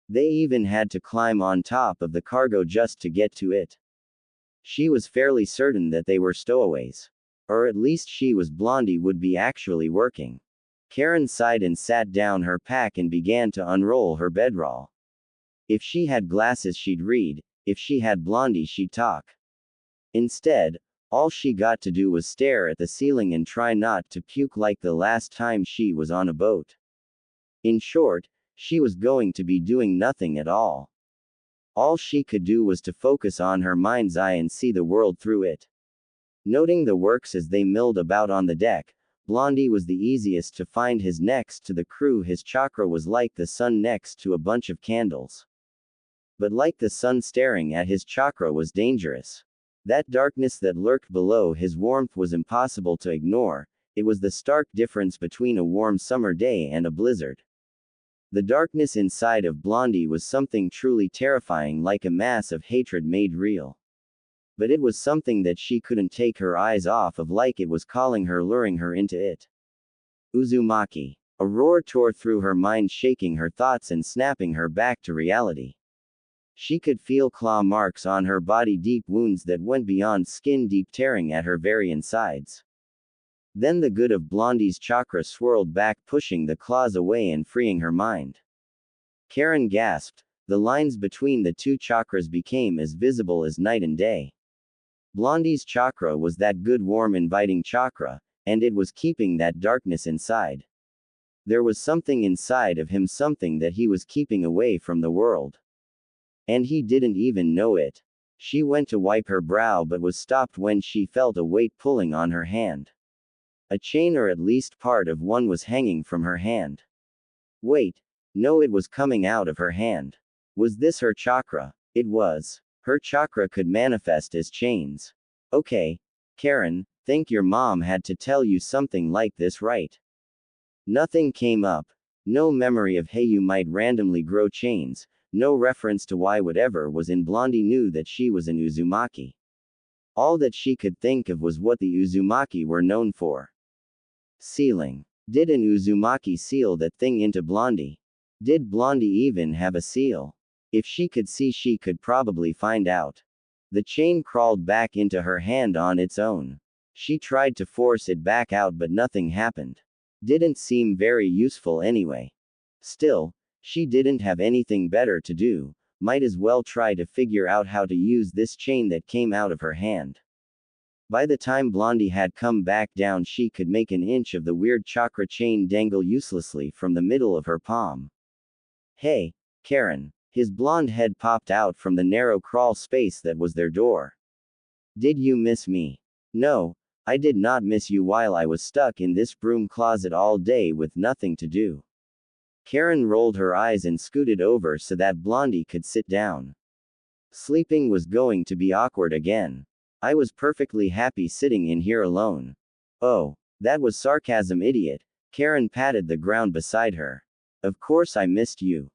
They even had to climb on top of the cargo just to get to it. She was fairly certain that they were stowaways. Or at least she was. Blondie would be actually working. Karin sighed and sat down her pack and began to unroll her bedroll. If she had glasses she'd read, if she had Blondie she'd talk. Instead, all she got to do was stare at the ceiling and try not to puke like the last time she was on a boat. In short, she was going to be doing nothing at all. All she could do was to focus on her mind's eye and see the world through it. Noting the works as they milled about on the deck, Blondie was the easiest to find. His next to the crew, his chakra was like the sun next to a bunch of candles. But like the sun, staring at his chakra was dangerous. That darkness that lurked below his warmth was impossible to ignore. It was the stark difference between a warm summer day and a blizzard. The darkness inside of Blondie was something truly terrifying, like a mass of hatred made real. But it was something that she couldn't take her eyes off of, like it was calling her, luring her into it. Uzumaki. A roar tore through her mind, shaking her thoughts and snapping her back to reality. She could feel claw marks on her body, deep wounds that went beyond skin deep, tearing at her very insides. Then the good of Blondie's chakra swirled back, pushing the claws away and freeing her mind. Karin gasped. The lines between the two chakras became as visible as night and day. Blondie's chakra was that good, warm, inviting chakra, and it was keeping that darkness inside. There was something inside of him, something that he was keeping away from the world. And he didn't even know it. She went to wipe her brow but was stopped when she felt a weight pulling on her hand. A chain, or at least part of one, was hanging from her hand. Wait. No, it was coming out of her hand. Was this her chakra? It was. Her chakra could manifest as chains. Okay. Karin, think your mom had to tell you something like this, right? Nothing came up. No memory of hey, you might randomly grow chains. No reference to why. Whatever was in Blondie knew that she was an Uzumaki. All that she could think of was what the Uzumaki were known for. Sealing. Did an Uzumaki seal that thing into Blondie? Did Blondie even have a seal? If she could see, she could probably find out. The chain crawled back into her hand on its own. She tried to force it back out but nothing happened. Didn't seem very useful anyway. Still, she didn't have anything better to do, might as well try to figure out how to use this chain that came out of her hand. By the time Blondie had come back down, she could make an inch of the weird chakra chain dangle uselessly from the middle of her palm. Hey, Karin. His blonde head popped out from the narrow crawl space that was their door. Did you miss me? No, I did not miss you while I was stuck in this broom closet all day with nothing to do. Karin rolled her eyes and scooted over so that Blondie could sit down. Sleeping was going to be awkward again. I was perfectly happy sitting in here alone. Oh, that was sarcasm, idiot. Karin patted the ground beside her. Of course I missed you.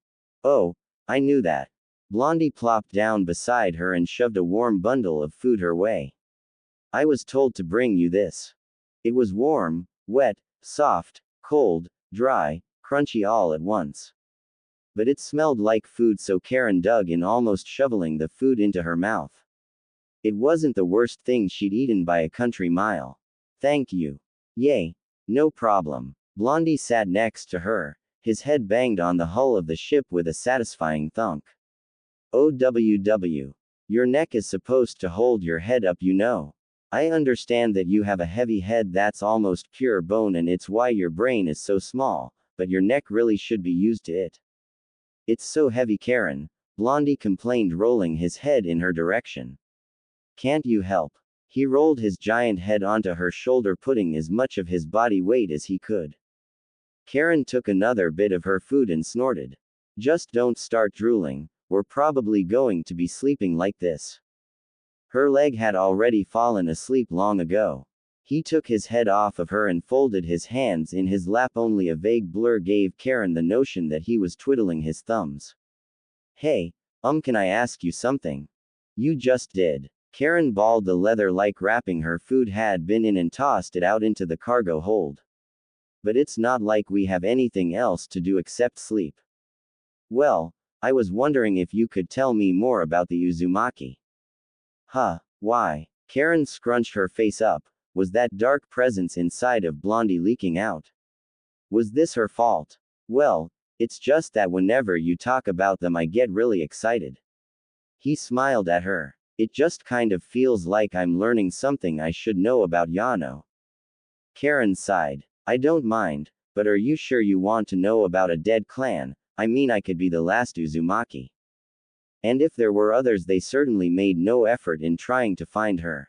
Oh, I knew that. Blondie plopped down beside her and shoved a warm bundle of food her way. I was told to bring you this. It was warm, wet, soft, cold, dry, crunchy all at once. But it smelled like food, so Karin dug in, almost shoveling the food into her mouth. It wasn't the worst thing she'd eaten by a country mile. Thank you. Yay. No problem. Blondie sat next to her. His head banged on the hull of the ship with a satisfying thunk. OWW. Your neck is supposed to hold your head up, you know. I understand that you have a heavy head that's almost pure bone and it's why your brain is so small, but your neck really should be used to it. It's so heavy, Karin, Blondie complained, rolling his head in her direction. Can't you help? He rolled his giant head onto her shoulder, putting as much of his body weight as he could. Karin took another bit of her food and snorted. Just don't start drooling, we're probably going to be sleeping like this. Her leg had already fallen asleep long ago. He took his head off of her and folded his hands in his lap. Only a vague blur gave Karin the notion that he was twiddling his thumbs. Hey, can I ask you something? You just did. Karin balled the leather-like wrapping her food had been in and tossed it out into the cargo hold. But it's not like we have anything else to do except sleep. Well, I was wondering if you could tell me more about the Uzumaki. Huh, why? Karin scrunched her face up. Was that dark presence inside of Blondie leaking out? Was this her fault? Well, it's just that whenever you talk about them I get really excited. He smiled at her. It just kind of feels like I'm learning something I should know about Yano. Karin sighed. I don't mind, but are you sure you want to know about a dead clan? I mean, I could be the last Uzumaki. And if there were others, they certainly made no effort in trying to find her.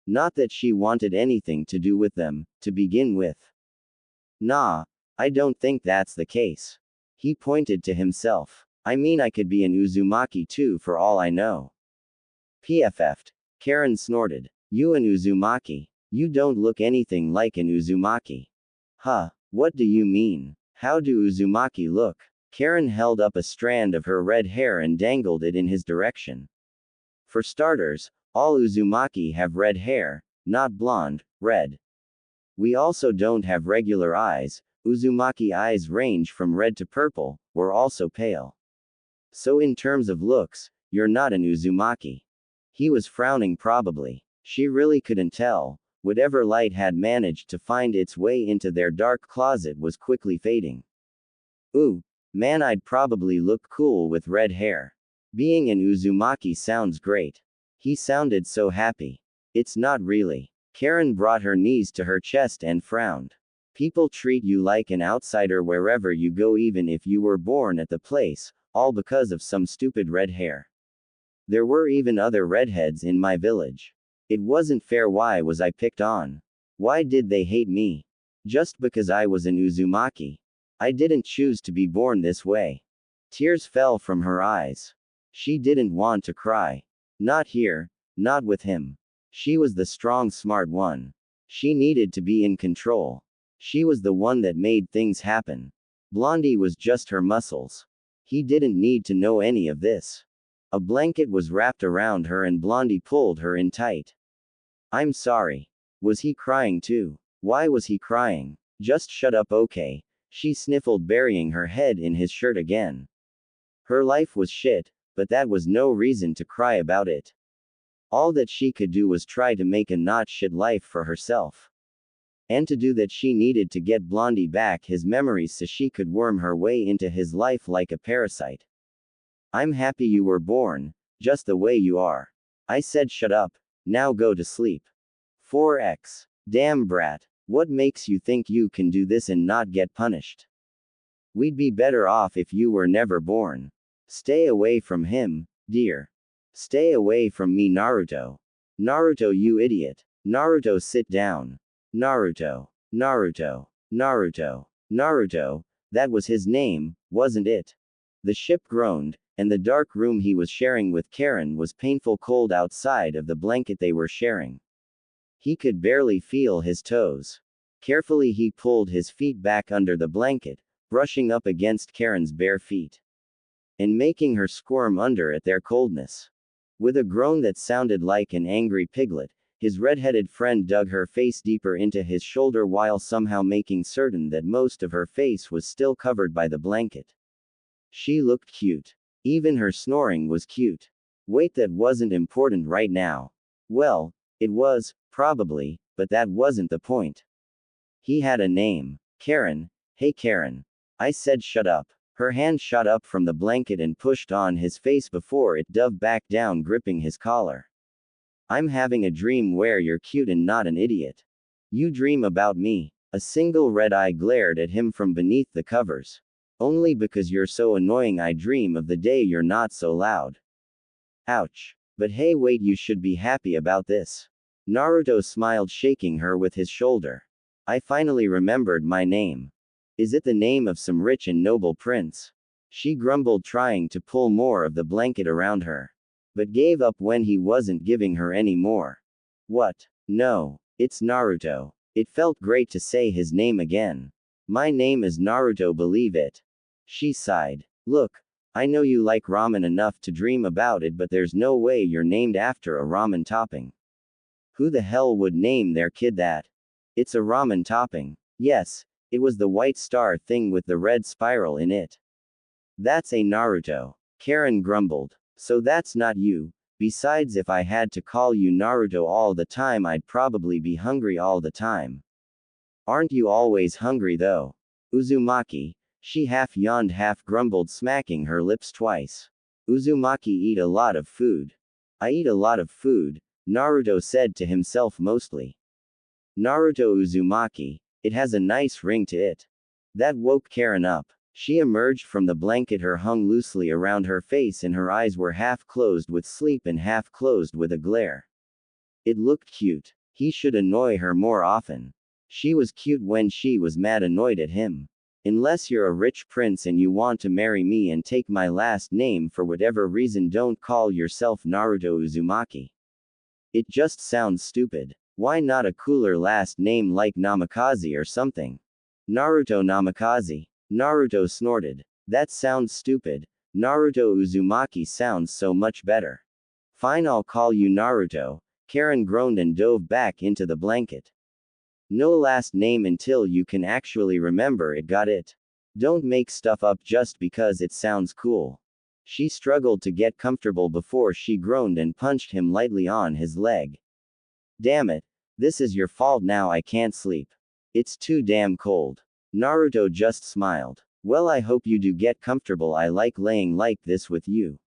Not that she wanted anything to do with them, to begin with. Nah, I don't think that's the case. He pointed to himself. I mean, I could be an Uzumaki too for all I know. PFF'd. Karin snorted. You an Uzumaki? You don't look anything like an Uzumaki. Huh, what do you mean? How do Uzumaki look? Karin held up a strand of her red hair and dangled it in his direction. For starters, all Uzumaki have red hair, not blonde, red. We also don't have regular eyes. Uzumaki eyes range from red to purple, we're also pale. So in terms of looks, you're not an Uzumaki. He was frowning probably. She really couldn't tell. Whatever light had managed to find its way into their dark closet was quickly fading. Ooh, man, I'd probably look cool with red hair. Being an Uzumaki sounds great. He sounded so happy. It's not really. Karin brought her knees to her chest and frowned. People treat you like an outsider wherever you go, even if you were born at the place, all because of some stupid red hair. There were even other redheads in my village. It wasn't fair. Why was I picked on? Why did they hate me? Just because I was an Uzumaki. I didn't choose to be born this way. Tears fell from her eyes. She didn't want to cry. Not here, not with him. She was the strong, smart one. She needed to be in control. She was the one that made things happen. Blondie was just her muscles. He didn't need to know any of this. A blanket was wrapped around her and Blondie pulled her in tight. I'm sorry. Was he crying too? Why was he crying? Just shut up, okay? She sniffled, burying her head in his shirt again. Her life was shit, but that was no reason to cry about it. All that she could do was try to make a not shit life for herself. And to do that she needed to get Blondie back his memories so she could worm her way into his life like a parasite. I'm happy you were born, just the way you are. I said shut up, now go to sleep. 4x. Damn brat, what makes you think you can do this and not get punished? We'd be better off if you were never born. Stay away from him, dear. Stay away from me, Naruto. Naruto, you idiot. Naruto, sit down. Naruto. Naruto. Naruto. Naruto. That was his name, wasn't it? The ship groaned, and the dark room he was sharing with Karin was painful cold outside of the blanket they were sharing. He could barely feel his toes. Carefully he pulled his feet back under the blanket, brushing up against Karin's bare feet, and making her squirm under at their coldness. With a groan that sounded like an angry piglet, his red-headed friend dug her face deeper into his shoulder while somehow making certain that most of her face was still covered by the blanket. She looked cute. Even her snoring was cute. Wait, that wasn't important right now. Well, it was, probably, but that wasn't the point. He had a name. Karin. Hey Karin. I said shut up. Her hand shot up from the blanket and pushed on his face before it dove back down, gripping his collar. I'm having a dream where you're cute and not an idiot. You dream about me. A single red eye glared at him from beneath the covers. Only because you're so annoying I dream of the day you're not so loud. Ouch. But hey, wait, you should be happy about this. Naruto smiled, shaking her with his shoulder. I finally remembered my name. Is it the name of some rich and noble prince? She grumbled, trying to pull more of the blanket around her, but gave up when he wasn't giving her any more. What? No. It's Naruto. It felt great to say his name again. My name is Naruto, believe it. She sighed. Look, I know you like ramen enough to dream about it, but there's no way you're named after a ramen topping. Who the hell would name their kid that? It's a ramen topping. Yes, it was the white star thing with the red spiral in it. That's a Naruto. Karin grumbled. So that's not you. Besides, if I had to call you Naruto all the time, I'd probably be hungry all the time. Aren't you always hungry though? Uzumaki. She half yawned, half grumbled, smacking her lips twice. Uzumaki eat a lot of food. I eat a lot of food, Naruto said to himself mostly. Naruto Uzumaki. It has a nice ring to it. That woke Karin up. She emerged from the blanket, her hung loosely around her face, and her eyes were half closed with sleep and half closed with a glare. It looked cute. He should annoy her more often. She was cute when she was mad, annoyed at him. Unless you're a rich prince and you want to marry me and take my last name for whatever reason, don't call yourself Naruto Uzumaki. It just sounds stupid. Why not a cooler last name like Namikaze or something? Naruto Namikaze. Naruto snorted. That sounds stupid. Naruto Uzumaki sounds so much better. Fine, I'll call you Naruto. Karin groaned and dove back into the blanket. No last name until you can actually remember it, got it? Don't make stuff up just because it sounds cool. She struggled to get comfortable before she groaned and punched him lightly on his leg. Damn it. This is your fault now, I can't sleep. It's too damn cold. Naruto just smiled. Well, I hope you do get comfortable. I like laying like this with you.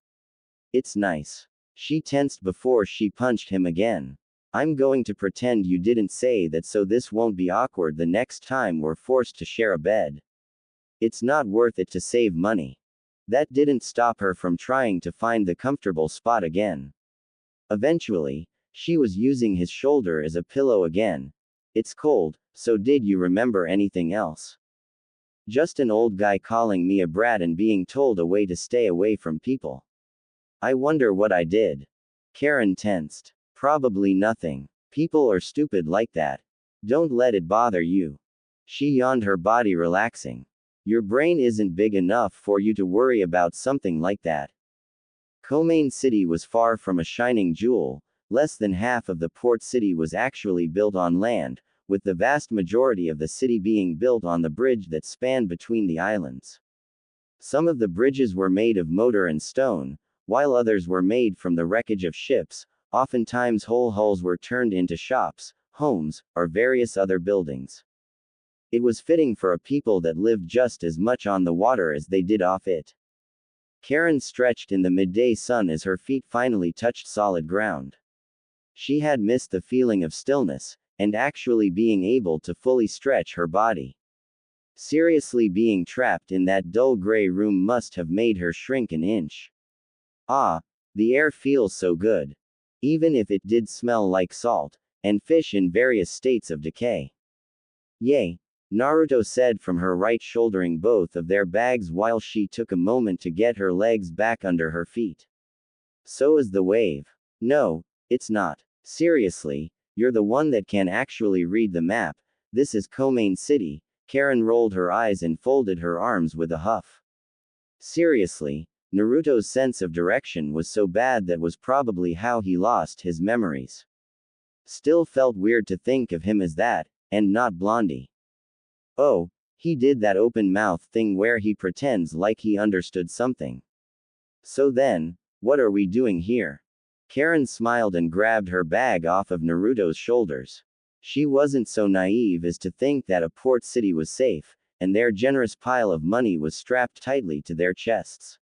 It's nice. She tensed before she punched him again. I'm going to pretend you didn't say that so this won't be awkward the next time we're forced to share a bed. It's not worth it to save money. That didn't stop her from trying to find the comfortable spot again. Eventually, she was using his shoulder as a pillow again. It's cold, so did you remember anything else? Just an old guy calling me a brat and being told a way to stay away from people. I wonder what I did. Karin tensed. Probably nothing. People are stupid like that. Don't let it bother you. She yawned, her body relaxing. Your brain isn't big enough for you to worry about something like that. Komain City was far from a shining jewel. Less than half of the port city was actually built on land, with the vast majority of the city being built on the bridge that spanned between the islands. Some of the bridges were made of mortar and stone, while others were made from the wreckage of ships. Oftentimes whole hulls were turned into shops, homes, or various other buildings. It was fitting for a people that lived just as much on the water as they did off it. Karin stretched in the midday sun as her feet finally touched solid ground. She had missed the feeling of stillness, and actually being able to fully stretch her body. Seriously, being trapped in that dull gray room must have made her shrink an inch. Ah, the air feels so good. Even if it did smell like salt, and fish in various states of decay. Yay, Naruto said from her right, shouldering both of their bags while she took a moment to get her legs back under her feet. So is the wave. No, it's not. Seriously, you're the one that can actually read the map. This is Komain City. Karin rolled her eyes and folded her arms with a huff. Seriously, Naruto's sense of direction was so bad that was probably how he lost his memories. Still felt weird to think of him as that, and not Blondie. Oh, he did that open mouth thing where he pretends like he understood something. So then, what are we doing here? Karin smiled and grabbed her bag off of Naruto's shoulders. She wasn't so naive as to think that a port city was safe, and their generous pile of money was strapped tightly to their chests.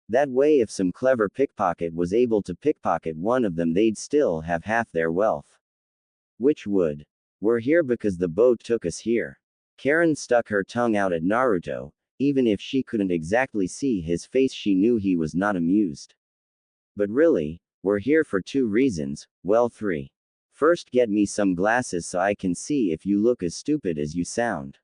That way, if some clever pickpocket was able to pickpocket one of them, they'd still have half their wealth. Which would. We're here because the boat took us here. Karin stuck her tongue out at Naruto. Even if she couldn't exactly see his face, she knew he was not amused. But really, we're here for 2 reasons, well 3. First, get me some glasses so I can see if you look as stupid as you sound.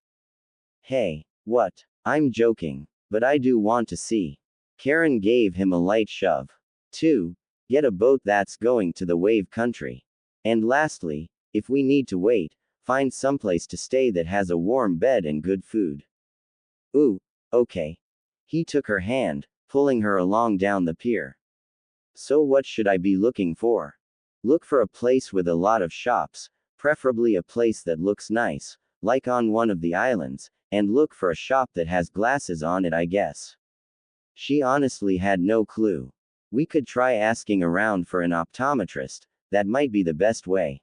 Hey, what? I'm joking. But I do want to see. Karin gave him a light shove. 2. Get a boat that's going to the wave country. And lastly, if we need to wait, find someplace to stay that has a warm bed and good food. Ooh, okay. He took her hand, pulling her along down the pier. So what should I be looking for? Look for a place with a lot of shops, preferably a place that looks nice, like on one of the islands, and look for a shop that has glasses on it, I guess. She honestly had no clue. We could try asking around for an optometrist, that might be the best way.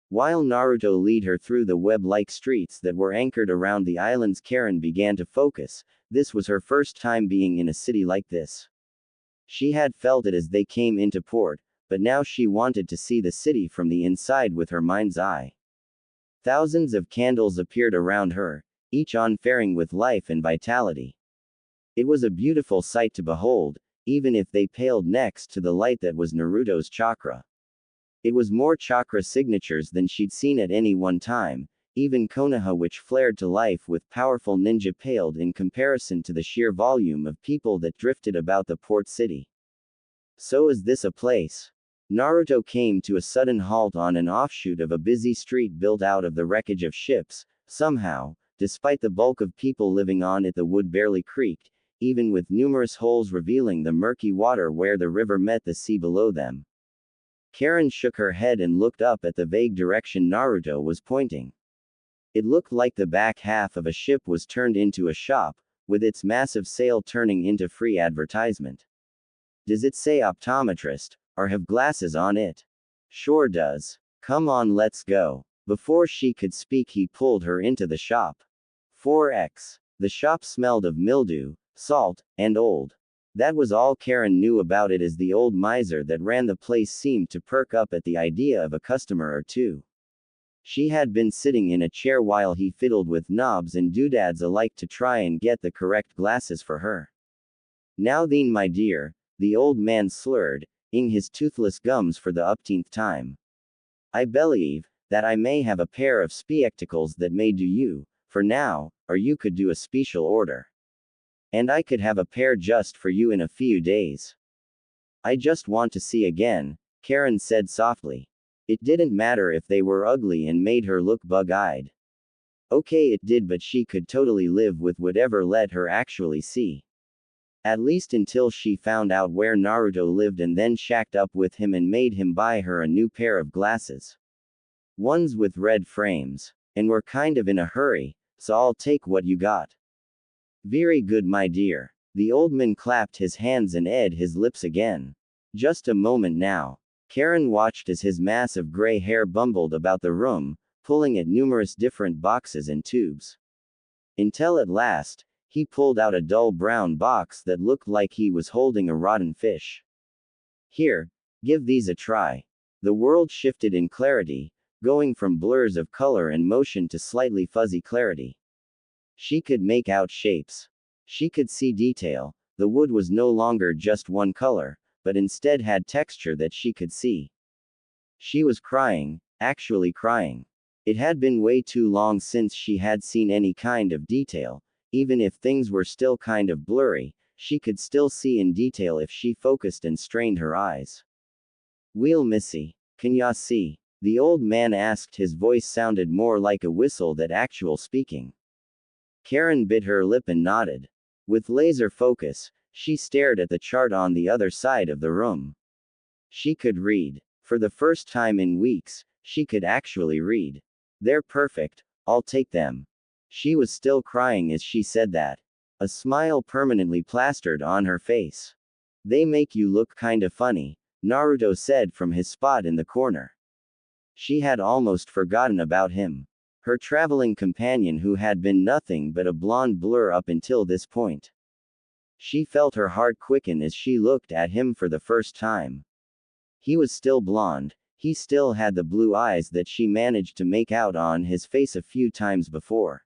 While Naruto led her through the web-like streets that were anchored around the islands, Karin began to focus. This was her first time being in a city like this. She had felt it as they came into port, but now she wanted to see the city from the inside with her mind's eye. Thousands of candles appeared around her, each on faring with life and vitality. It was a beautiful sight to behold, even if they paled next to the light that was Naruto's chakra. It was more chakra signatures than she'd seen at any one time. Even Konoha, which flared to life with powerful ninja, paled in comparison to the sheer volume of people that drifted about the port city. So is this a place? Naruto came to a sudden halt on an offshoot of a busy street built out of the wreckage of ships. Somehow, despite the bulk of people living on it, the wood barely creaked, even with numerous holes revealing the murky water where the river met the sea below them. Karin shook her head and looked up at the vague direction Naruto was pointing. It looked like the back half of a ship was turned into a shop, with its massive sail turning into free advertisement. Does it say optometrist, or have glasses on it? Sure does. Come on, let's go. Before she could speak, he pulled her into the shop. 4x. The shop smelled of mildew, salt, and old. That was all Karin knew about it, as the old miser that ran the place seemed to perk up at the idea of a customer or two. She had been sitting in a chair while he fiddled with knobs and doodads alike to try and get the correct glasses for her. Now then, my dear, the old man slurred, ing his toothless gums for the upteenth time. I believe that I may have a pair of spectacles that may do you, for now, or you could do a special order. And I could have a pair just for you in a few days. I just want to see again, Karin said softly. It didn't matter if they were ugly and made her look bug-eyed. Okay, it did, but she could totally live with whatever let her actually see. At least until she found out where Naruto lived and then shacked up with him and made him buy her a new pair of glasses. Ones with red frames. And we're kind of in a hurry, so I'll take what you got. Very good, my dear. The old man clapped his hands and ed his lips again. Just a moment now. Karin watched as his mass of gray hair bumbled about the room, pulling at numerous different boxes and tubes. Until at last, he pulled out a dull brown box that looked like he was holding a rotten fish. Here, give these a try. The world shifted in clarity, going from blurs of color and motion to slightly fuzzy clarity. She could make out shapes. She could see detail. The wood was no longer just one color, but instead had texture that she could see. She was crying, actually crying. It had been way too long since she had seen any kind of detail. Even if things were still kind of blurry, she could still see in detail if she focused and strained her eyes. "Wheel missy, can ya see?" the old man asked. His voice sounded more like a whistle than actual speaking. Karin bit her lip and nodded. With laser focus, she stared at the chart on the other side of the room. She could read. For the first time in weeks, she could actually read. "They're perfect, I'll take them." She was still crying as she said that. A smile permanently plastered on her face. "They make you look kinda funny," Naruto said from his spot in the corner. She had almost forgotten about him. Her traveling companion who had been nothing but a blonde blur up until this point. She felt her heart quicken as she looked at him for the first time. He was still blonde, he still had the blue eyes that she managed to make out on his face a few times before.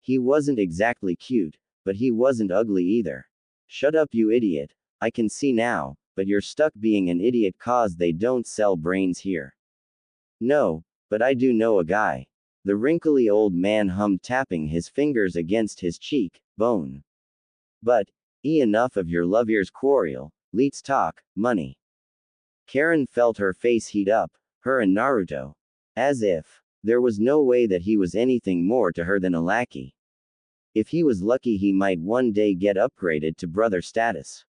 He wasn't exactly cute, but he wasn't ugly either. "Shut up, you idiot. I can see now, but you're stuck being an idiot 'cause they don't sell brains here." "No, but I do know a guy." The wrinkly old man hummed, tapping his fingers against his cheek bone. "But, enough of your lovier's quarrel, let's talk money." Karin felt her face heat up, her and Naruto. As if there was no way that he was anything more to her than a lackey. If he was lucky, he might one day get upgraded to brother status.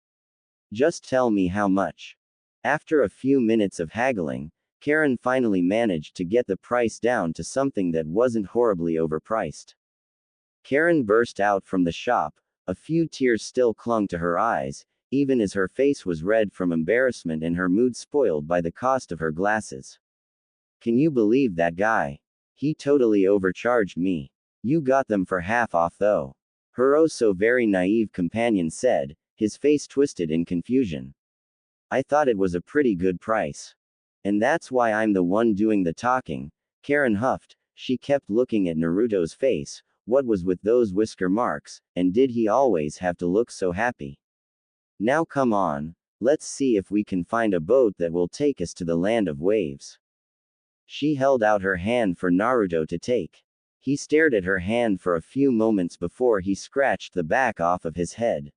"Just tell me how much." After a few minutes of haggling, Karin finally managed to get the price down to something that wasn't horribly overpriced. Karin burst out from the shop, a few tears still clung to her eyes, even as her face was red from embarrassment and her mood spoiled by the cost of her glasses. "Can you believe that guy? He totally overcharged me. You got them for half off though." Her oh so very naive companion said, his face twisted in confusion. "I thought it was a pretty good price. And that's why I'm the one doing the talking," Karin huffed. She kept looking at Naruto's face. What was with those whisker marks, and did he always have to look so happy? "Now come on, let's see if we can find a boat that will take us to the land of waves." She held out her hand for Naruto to take. He stared at her hand for a few moments before he scratched the back off of his head.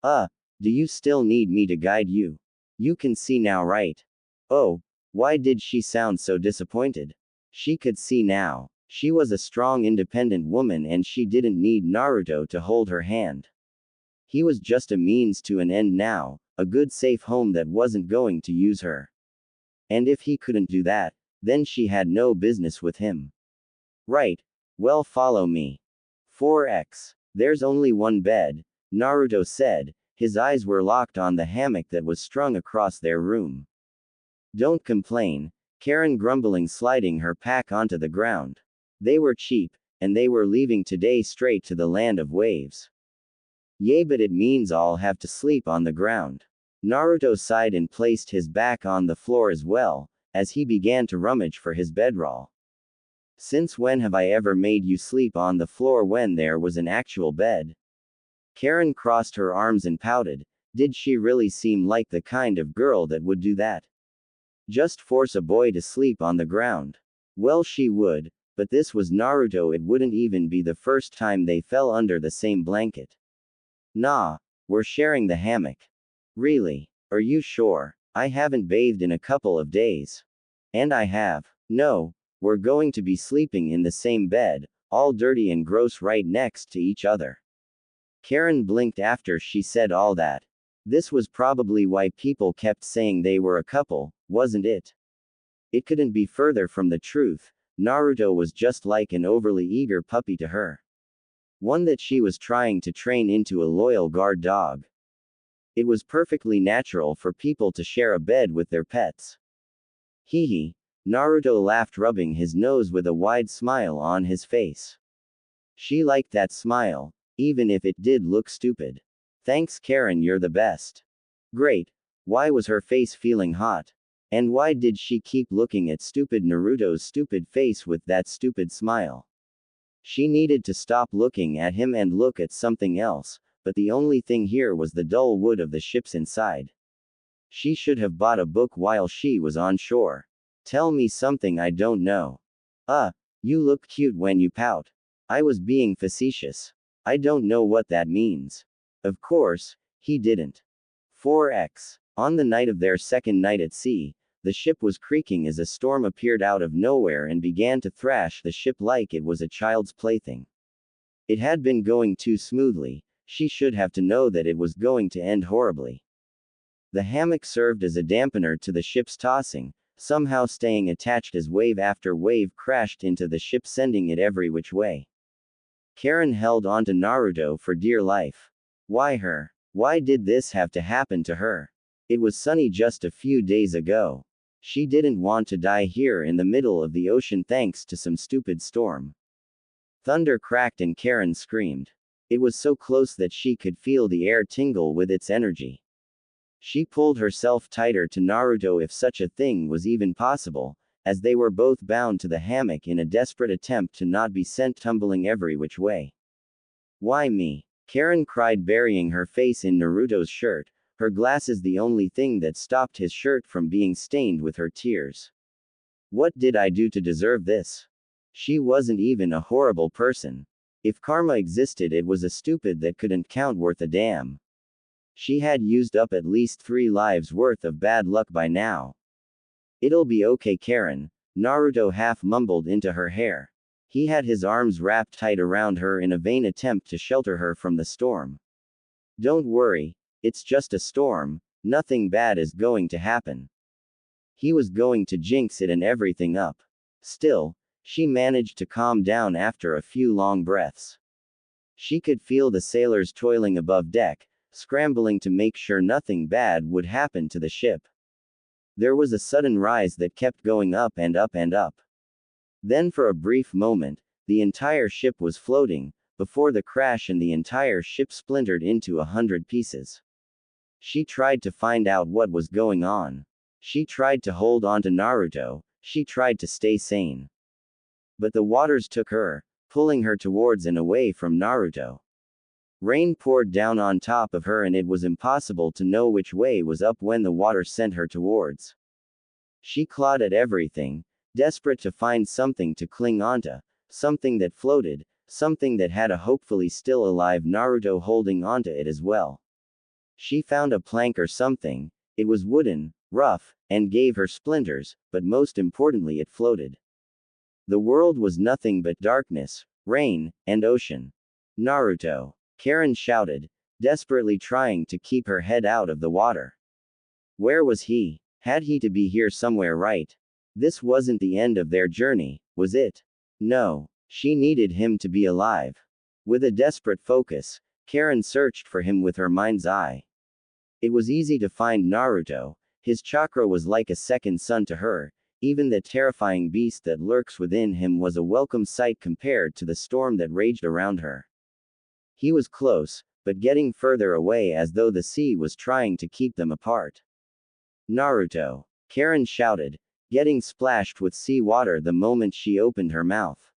Do you still need me to guide you? You can see now, right?" Oh, why did she sound so disappointed? She could see now. She was a strong, independent woman and she didn't need Naruto to hold her hand. He was just a means to an end now, a good safe home that wasn't going to use her. And if he couldn't do that, then she had no business with him. "Right. Well, follow me." 4x. "There's only one bed," Naruto said. His eyes were locked on the hammock that was strung across their room. "Don't complain," Karin grumbling, sliding her pack onto the ground. They were cheap, and they were leaving today straight to the land of waves. "Yay, but it means I'll have to sleep on the ground." Naruto sighed and placed his back on the floor as well, as he began to rummage for his bedroll. "Since when have I ever made you sleep on the floor when there was an actual bed?" Karin crossed her arms and pouted. Did she really seem like the kind of girl that would do that? Just force a boy to sleep on the ground? Well, she would, but this was Naruto. It wouldn't even be the first time they fell under the same blanket. "Nah, we're sharing the hammock." "Really? Are you sure? I haven't bathed in a couple of days." "And I have." "No, we're going to be sleeping in the same bed, all dirty and gross right next to each other." Karin blinked after she said all that. This was probably why people kept saying they were a couple, wasn't it? It couldn't be further from the truth. Naruto was just like an overly eager puppy to her. One that she was trying to train into a loyal guard dog. It was perfectly natural for people to share a bed with their pets. Hee hee. Naruto laughed, rubbing his nose with a wide smile on his face. She liked that smile, even if it did look stupid. Thanks, Karin, you're the best. Great. Why was her face feeling hot? And why did she keep looking at stupid Naruto's stupid face with that stupid smile? She needed to stop looking at him and look at something else, but the only thing here was the dull wood of the ships inside. She should have bought a book while she was on shore. Tell me something I don't know. You look cute when you pout. I was being facetious. I don't know what that means. Of course, he didn't. 4x. On the night of their second night at sea, the ship was creaking as a storm appeared out of nowhere and began to thrash the ship like it was a child's plaything. It had been going too smoothly. She should have to know that it was going to end horribly. The hammock served as a dampener to the ship's tossing, somehow staying attached as wave after wave crashed into the ship, sending it every which way. Karin held onto Naruto for dear life. Why her? Why did this have to happen to her? It was sunny just a few days ago. She didn't want to die here in the middle of the ocean thanks to some stupid storm. Thunder cracked and Karin screamed. It was so close that she could feel the air tingle with its energy. She pulled herself tighter to Naruto, if such a thing was even possible, as they were both bound to the hammock in a desperate attempt to not be sent tumbling every which way. Why me? Karin cried, burying her face in Naruto's shirt, her glasses the only thing that stopped his shirt from being stained with her tears. What did I do to deserve this? She wasn't even a horrible person. If karma existed, it was a stupid that couldn't count worth a damn. She had used up at least 3 lives worth of bad luck by now. It'll be okay, Karin, Naruto half mumbled into her hair. He had his arms wrapped tight around her in a vain attempt to shelter her from the storm. Don't worry, it's just a storm, nothing bad is going to happen. He was going to jinx it and everything up. Still, she managed to calm down after a few long breaths. She could feel the sailors toiling above deck, scrambling to make sure nothing bad would happen to the ship. There was a sudden rise that kept going up and up and up. Then for a brief moment, the entire ship was floating, before the crash and the entire ship splintered into 100 pieces. She tried to find out what was going on. She tried to hold on to Naruto, she tried to stay sane. But the waters took her, pulling her towards and away from Naruto. Rain poured down on top of her and it was impossible to know which way was up when the water sent her towards. She clawed at everything, desperate to find something to cling onto, something that floated, something that had a hopefully still alive Naruto holding onto it as well. She found a plank or something. It was wooden, rough, and gave her splinters, but most importantly it floated. The world was nothing but darkness, rain, and ocean. Naruto! Karin shouted, desperately trying to keep her head out of the water. Where was he? Had he to be here somewhere, right? This wasn't the end of their journey, was it? No. She needed him to be alive. With a desperate focus, Karin searched for him with her mind's eye. It was easy to find Naruto. His chakra was like a second son to her. Even the terrifying beast that lurks within him was a welcome sight compared to the storm that raged around her. He was close, but getting further away as though the sea was trying to keep them apart. Naruto! Karin shouted, getting splashed with sea water the moment she opened her mouth.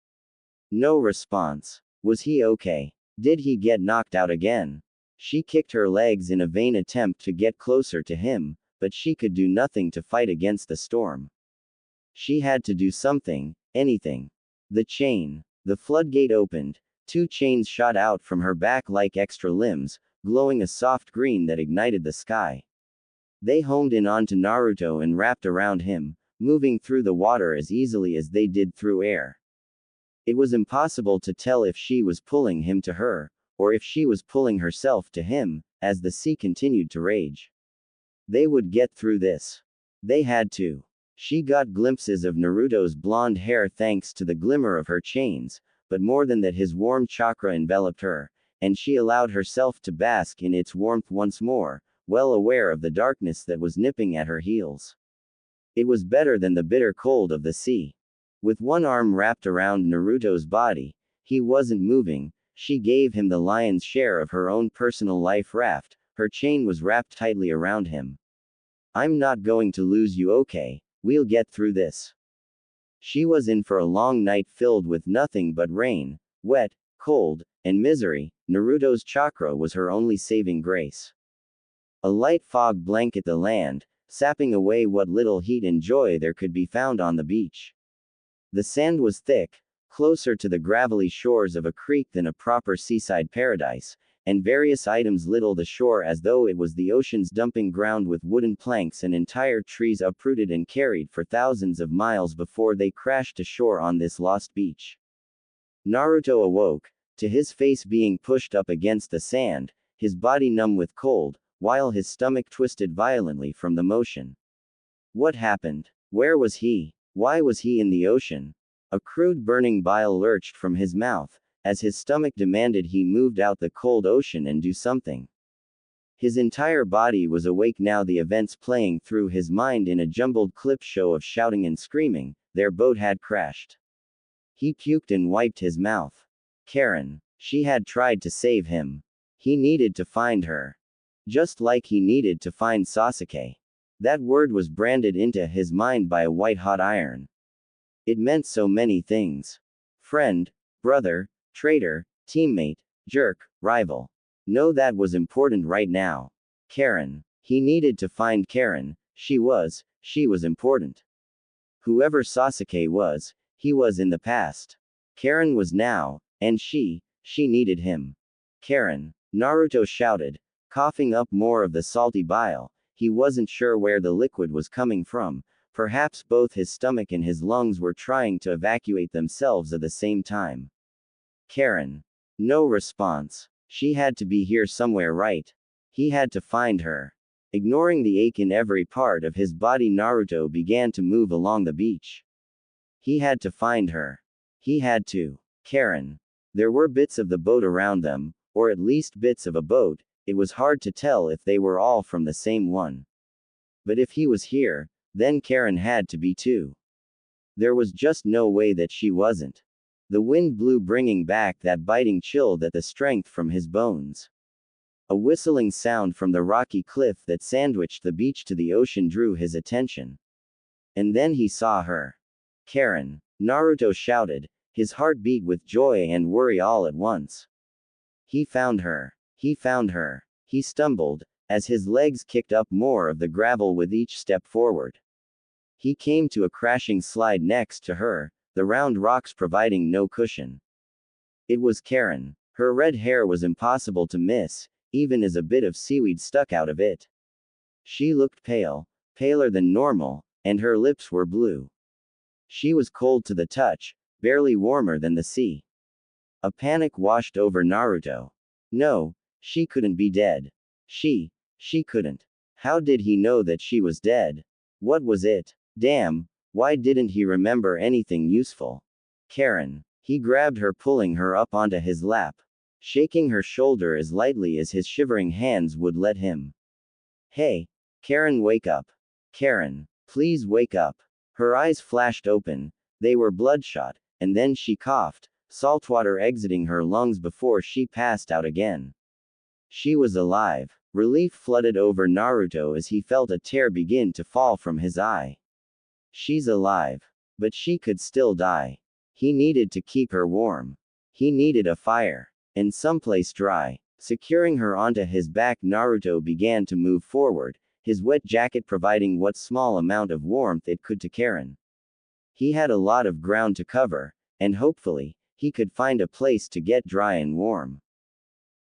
No response. Was he okay? Did he get knocked out again? She kicked her legs in a vain attempt to get closer to him, but she could do nothing to fight against the storm. She had to do something, anything. The chain. The floodgate opened. 2 chains shot out from her back like extra limbs, glowing a soft green that ignited the sky. They homed in onto Naruto and wrapped around him, moving through the water as easily as they did through air. It was impossible to tell if she was pulling him to her, or if she was pulling herself to him, as the sea continued to rage. They would get through this. They had to. She got glimpses of Naruto's blonde hair thanks to the glimmer of her chains, but more than that his warm chakra enveloped her, and she allowed herself to bask in its warmth once more, well aware of the darkness that was nipping at her heels. It was better than the bitter cold of the sea. With one arm wrapped around Naruto's body, he wasn't moving. She gave him the lion's share of her own personal life raft. Her chain was wrapped tightly around him. I'm not going to lose you, okay? We'll get through this. She was in for a long night filled with nothing but rain, wet, cold, and misery. Naruto's chakra was her only saving grace. A light fog blanketed the land, sapping away what little heat and joy there could be found on the beach. The sand was thick, closer to the gravelly shores of a creek than a proper seaside paradise, and various items littered the shore as though it was the ocean's dumping ground, with wooden planks and entire trees uprooted and carried for thousands of miles before they crashed to shore on this lost beach. Naruto awoke, to his face being pushed up against the sand, his body numb with cold, while his stomach twisted violently from the motion. What happened? Where was he? Why was he in the ocean? A crude burning bile lurched from his mouth, as his stomach demanded he moved out the cold ocean and do something. His entire body was awake now, the events playing through his mind in a jumbled clip show of shouting and screaming. Their boat had crashed. He puked and wiped his mouth. Karin. She had tried to save him. He needed to find her. Just like he needed to find Sasuke. That word was branded into his mind by a white-hot iron. It meant so many things. Friend, brother, traitor, teammate, jerk, rival. No, that was important right now. Karin. He needed to find Karin. She was important. Whoever Sasuke was, he was in the past. Karin was now, and she needed him. Karin. Naruto shouted, coughing up more of the salty bile. He wasn't sure where the liquid was coming from. Perhaps both his stomach and his lungs were trying to evacuate themselves at the same time. Karin. No response. She had to be here somewhere, right? He had to find her. Ignoring the ache in every part of his body, Naruto began to move along the beach. He had to find her. He had to. Karin. There were bits of the boat around them, or at least bits of a boat. It was hard to tell if they were all from the same one. But if he was here, then Karin had to be too. There was just no way that she wasn't. The wind blew, bringing back that biting chill, that the strength from his bones. A whistling sound from the rocky cliff that sandwiched the beach to the ocean drew his attention. And then he saw her. Karin. Naruto shouted, his heart beat with joy and worry all at once. He found her. He found her. He stumbled, as his legs kicked up more of the gravel with each step forward. He came to a crashing slide next to her, the round rocks providing no cushion. It was Karin. Her red hair was impossible to miss, even as a bit of seaweed stuck out of it. She looked pale, paler than normal, and her lips were blue. She was cold to the touch, barely warmer than the sea. A panic washed over Naruto. No, she couldn't be dead. She couldn't. How did he know that she was dead? What was it? Damn, why didn't he remember anything useful? Karin. He grabbed her, pulling her up onto his lap, shaking her shoulder as lightly as his shivering hands would let him. Hey, Karin, wake up. Karin, please wake up. Her eyes flashed open, they were bloodshot, and then she coughed, saltwater exiting her lungs before she passed out again. She was alive. Relief flooded over Naruto as he felt a tear begin to fall from his eye. She's alive. But she could still die. He needed to keep her warm. He needed a fire. And someplace dry. Securing her onto his back, Naruto began to move forward, his wet jacket providing what small amount of warmth it could to Karin. He had a lot of ground to cover, and hopefully, he could find a place to get dry and warm.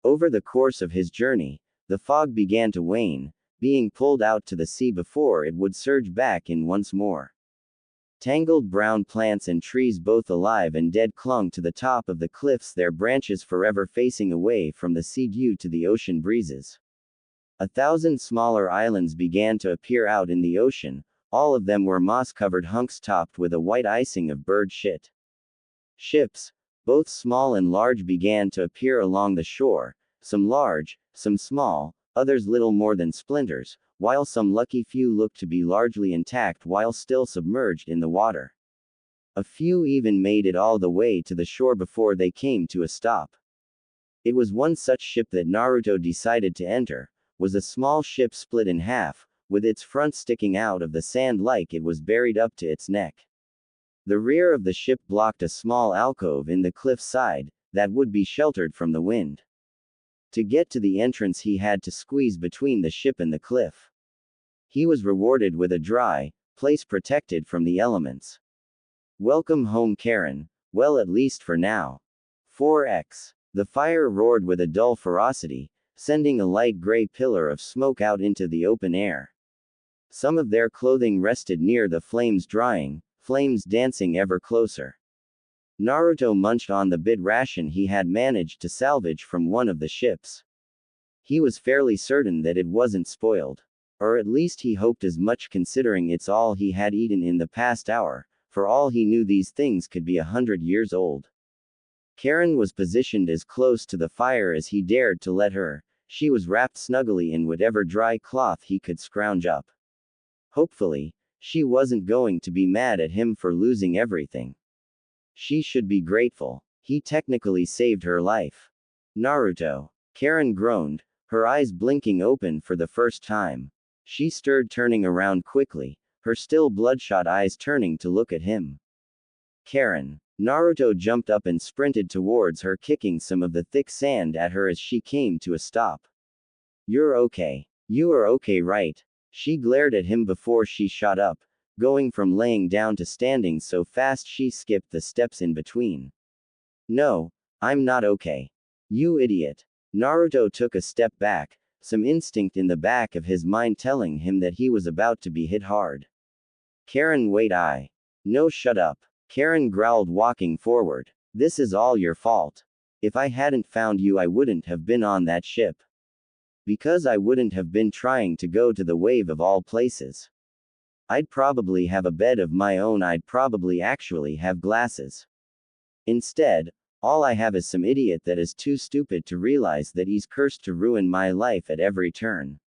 Over the course of his journey, the fog began to wane, being pulled out to the sea before it would surge back in once more. Tangled brown plants and trees, both alive and dead, clung to the top of the cliffs, their branches forever facing away from the sea due to the ocean breezes. 1,000 smaller islands began to appear out in the ocean, all of them were moss-covered hunks topped with a white icing of bird shit. Ships, both small and large, began to appear along the shore, some large, some small, others little more than splinters, while some lucky few looked to be largely intact while still submerged in the water. A few even made it all the way to the shore before they came to a stop. It was one such ship that Naruto decided to enter, was a small ship split in half, with its front sticking out of the sand like it was buried up to its neck. The rear of the ship blocked a small alcove in the cliff side, that would be sheltered from the wind. To get to the entrance he had to squeeze between the ship and the cliff. He was rewarded with a dry place protected from the elements. Welcome home, Karin. Well, at least for now. 4x. The fire roared with a dull ferocity, sending a light gray pillar of smoke out into the open air. Some of their clothing rested near the flames drying, flames dancing ever closer. Naruto munched on the bit ration he had managed to salvage from one of the ships. He was fairly certain that it wasn't spoiled. Or at least he hoped as much, considering it's all he had eaten in the past hour. For all he knew, these things could be 100 years old. Karin was positioned as close to the fire as he dared to let her. She was wrapped snugly in whatever dry cloth he could scrounge up. Hopefully, she wasn't going to be mad at him for losing everything. She should be grateful. He technically saved her life. Naruto. Karin groaned, her eyes blinking open for the first time. She stirred, turning around quickly, her still bloodshot eyes turning to look at him. Karin. Naruto jumped up and sprinted towards her, kicking some of the thick sand at her as she came to a stop. You're okay. You are okay, right? She glared at him before she shot up, going from laying down to standing so fast she skipped the steps in between. No, I'm not okay. You idiot. Naruto took a step back, some instinct in the back of his mind telling him that he was about to be hit hard. Karin, wait, No, shut up. Karin growled, walking forward. This is all your fault. If I hadn't found you, I wouldn't have been on that ship. Because I wouldn't have been trying to go to the wave of all places. I'd probably have a bed of my own, I'd probably actually have glasses. Instead, all I have is some idiot that is too stupid to realize that he's cursed to ruin my life at every turn.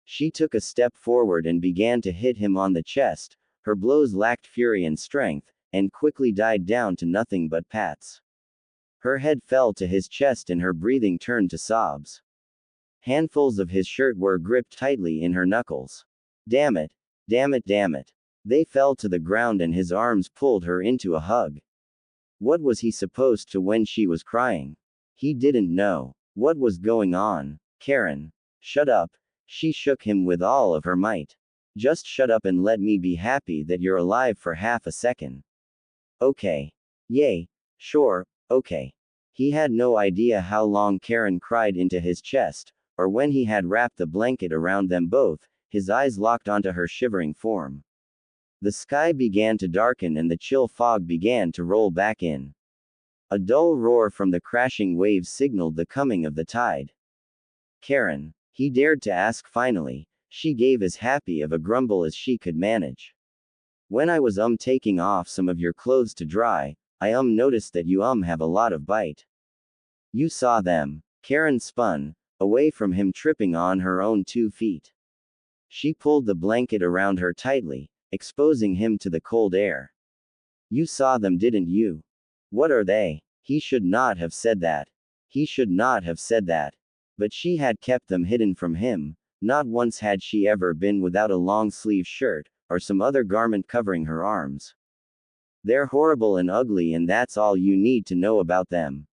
She took a step forward and began to hit him on the chest. Her blows lacked fury and strength, and quickly died down to nothing but pats. Her head fell to his chest and her breathing turned to sobs. Handfuls of his shirt were gripped tightly in her knuckles. Damn it. Damn it, damn it. They fell to the ground and his arms pulled her into a hug. What was he supposed to when she was crying? He didn't know. What was going on? Karin. Shut up. She shook him with all of her might. Just shut up and let me be happy that you're alive for half a second. Okay. Yay. Sure, okay. He had no idea how long Karin cried into his chest, or when he had wrapped the blanket around them both, his eyes locked onto her shivering form. The sky began to darken and the chill fog began to roll back in. A dull roar from the crashing waves signaled the coming of the tide. Karin, he dared to ask finally. She gave as happy of a grumble as she could manage. When I was taking off some of your clothes to dry, I noticed that you have a lot of bite. You saw them. Karin spun away from him, tripping on her own 2 feet. She pulled the blanket around her tightly, exposing him to the cold air. You saw them, didn't you? What are they? He should not have said that. He should not have said that. But she had kept them hidden from him. Not once had she ever been without a long-sleeve shirt, or some other garment covering her arms. They're horrible and ugly, and that's all you need to know about them.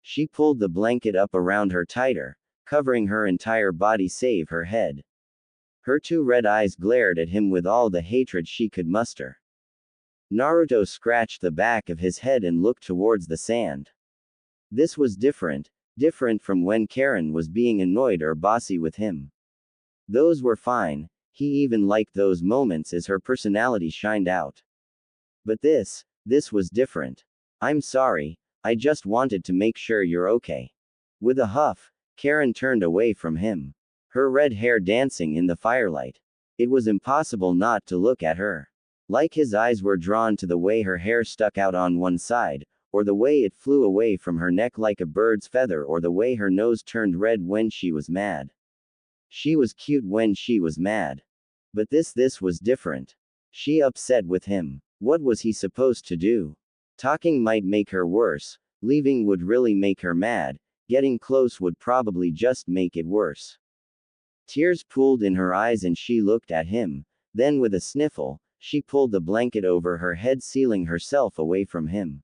She pulled the blanket up around her tighter, covering her entire body save her head. Her 2 red eyes glared at him with all the hatred she could muster. Naruto scratched the back of his head and looked towards the sand. This was different from when Karin was being annoyed or bossy with him. Those were fine, he even liked those moments as her personality shined out. But this was different. I'm sorry, I just wanted to make sure you're okay. With a huff, Karin turned away from him. Her red hair dancing in the firelight. It was impossible not to look at her. Like his eyes were drawn to the way her hair stuck out on one side, or the way it flew away from her neck like a bird's feather, or the way her nose turned red when she was mad. She was cute when she was mad. But this was different. She upset with him. What was he supposed to do? Talking might make her worse, leaving would really make her mad, getting close would probably just make it worse. Tears pooled in her eyes and she looked at him, then with a sniffle, she pulled the blanket over her head, sealing herself away from him.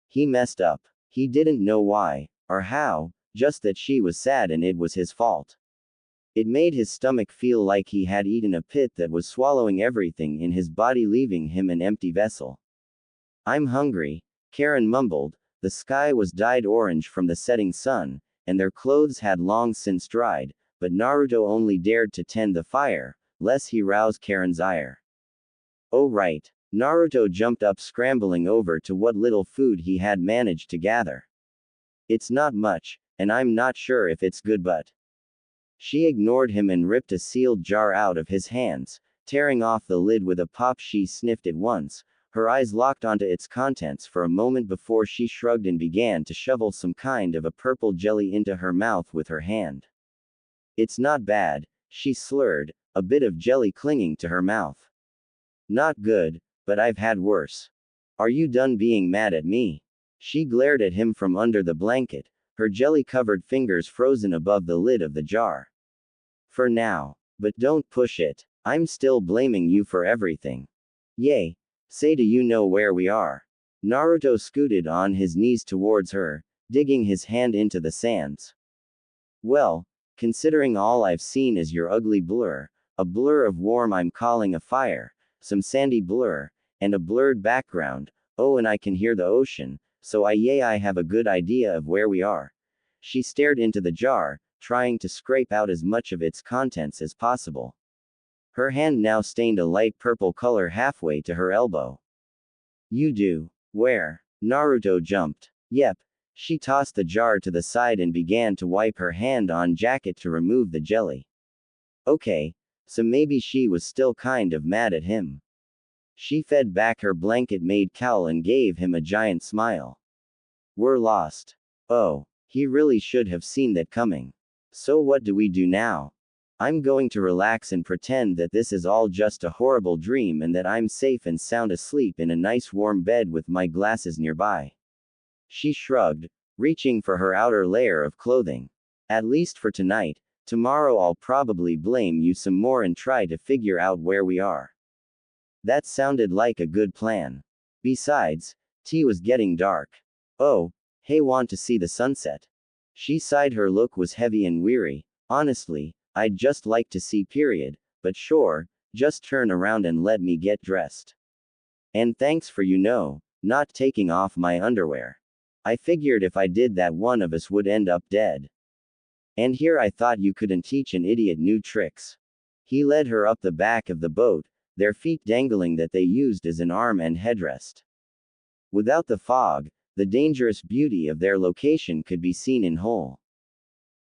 He messed up. He didn't know why, or how, just that she was sad and it was his fault. It made his stomach feel like he had eaten a pit that was swallowing everything in his body, leaving him an empty vessel. I'm hungry, Karin mumbled. The sky was dyed orange from the setting sun, and their clothes had long since dried, but Naruto only dared to tend the fire, lest he rouse Karin's ire. Oh right. Naruto jumped up, scrambling over to what little food he had managed to gather. It's not much, and I'm not sure if it's good, but... She ignored him and ripped a sealed jar out of his hands, tearing off the lid with a pop. She sniffed it once, her eyes locked onto its contents for a moment before she shrugged and began to shovel some kind of a purple jelly into her mouth with her hand. It's not bad, she slurred, a bit of jelly clinging to her mouth. Not good, but I've had worse. Are you done being mad at me? She glared at him from under the blanket, her jelly-covered fingers frozen above the lid of the jar. For now. But don't push it. I'm still blaming you for everything. Yay. Say, do you know where we are? Naruto scooted on his knees towards her, digging his hand into the sands. Well, considering all I've seen is your ugly blur, a blur of warm I'm calling a fire, some sandy blur, and a blurred background, oh, and I can hear the ocean, so I have a good idea of where we are. She stared into the jar, trying to scrape out as much of its contents as possible. Her hand now stained a light purple color halfway to her elbow. You do? Where? Naruto jumped. Yep. She tossed the jar to the side and began to wipe her hand on jacket to remove the jelly. Okay, so maybe she was still kind of mad at him. She fed back her blanket-made cowl and gave him a giant smile. We're lost. Oh, he really should have seen that coming. So what do we do now? I'm going to relax and pretend that this is all just a horrible dream and that I'm safe and sound asleep in a nice warm bed with my glasses nearby. She shrugged, reaching for her outer layer of clothing. At least for tonight. Tomorrow I'll probably blame you some more and try to figure out where we are. That sounded like a good plan. Besides, tea was getting dark. Oh, hey, want to see the sunset? She sighed, her look was heavy and weary. Honestly, I'd just like to see, period, but sure, just turn around and let me get dressed. And thanks for not taking off my underwear. I figured if I did that one of us would end up dead. And here I thought you couldn't teach an idiot new tricks. He led her up the back of the boat, their feet dangling that they used as an arm and headrest. Without the fog, the dangerous beauty of their location could be seen in whole.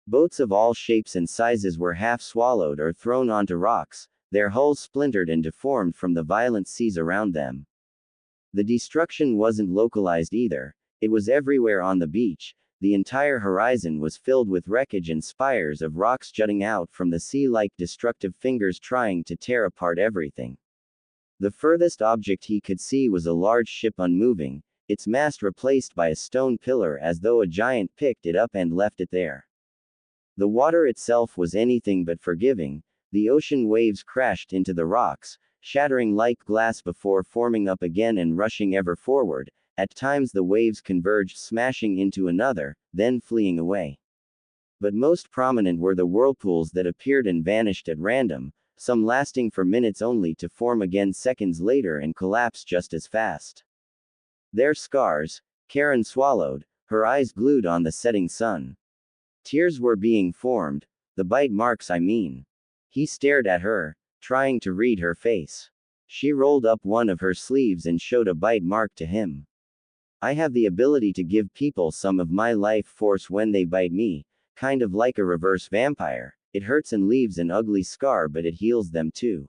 Boats of all shapes and sizes were half swallowed or thrown onto rocks, their hulls splintered and deformed from the violent seas around them. The destruction wasn't localized either, it was everywhere on the beach. The entire horizon was filled with wreckage and spires of rocks jutting out from the sea like destructive fingers trying to tear apart everything. The furthest object he could see was a large ship unmoving, its mast replaced by a stone pillar as though a giant picked it up and left it there. The water itself was anything but forgiving. The ocean waves crashed into the rocks, shattering like glass before forming up again and rushing ever forward. At times the waves converged, smashing into another, then fleeing away. But most prominent were the whirlpools that appeared and vanished at random, some lasting for minutes only to form again seconds later and collapse just as fast. Their scars, Karin swallowed, her eyes glued on the setting sun. Tears were being formed, the bite marks I mean. He stared at her, trying to read her face. She rolled up one of her sleeves and showed a bite mark to him. I have the ability to give people some of my life force when they bite me, kind of like a reverse vampire. It hurts and leaves an ugly scar, but it heals them too.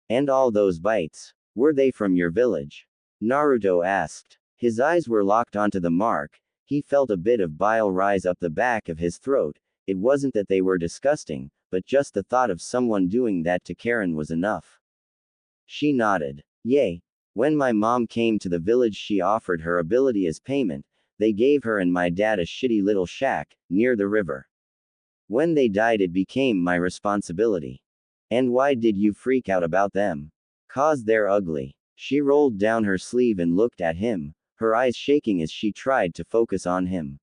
And all those bites, were they from your village? Naruto asked. His eyes were locked onto the mark. He felt a bit of bile rise up the back of his throat. It wasn't that they were disgusting, but just the thought of someone doing that to Karin was enough. She nodded. Yay. When my mom came to the village, she offered her ability as payment. They gave her and my dad a shitty little shack, near the river. When they died, it became my responsibility. And why did you freak out about them? 'Cause they're ugly. She rolled down her sleeve and looked at him, her eyes shaking as she tried to focus on him.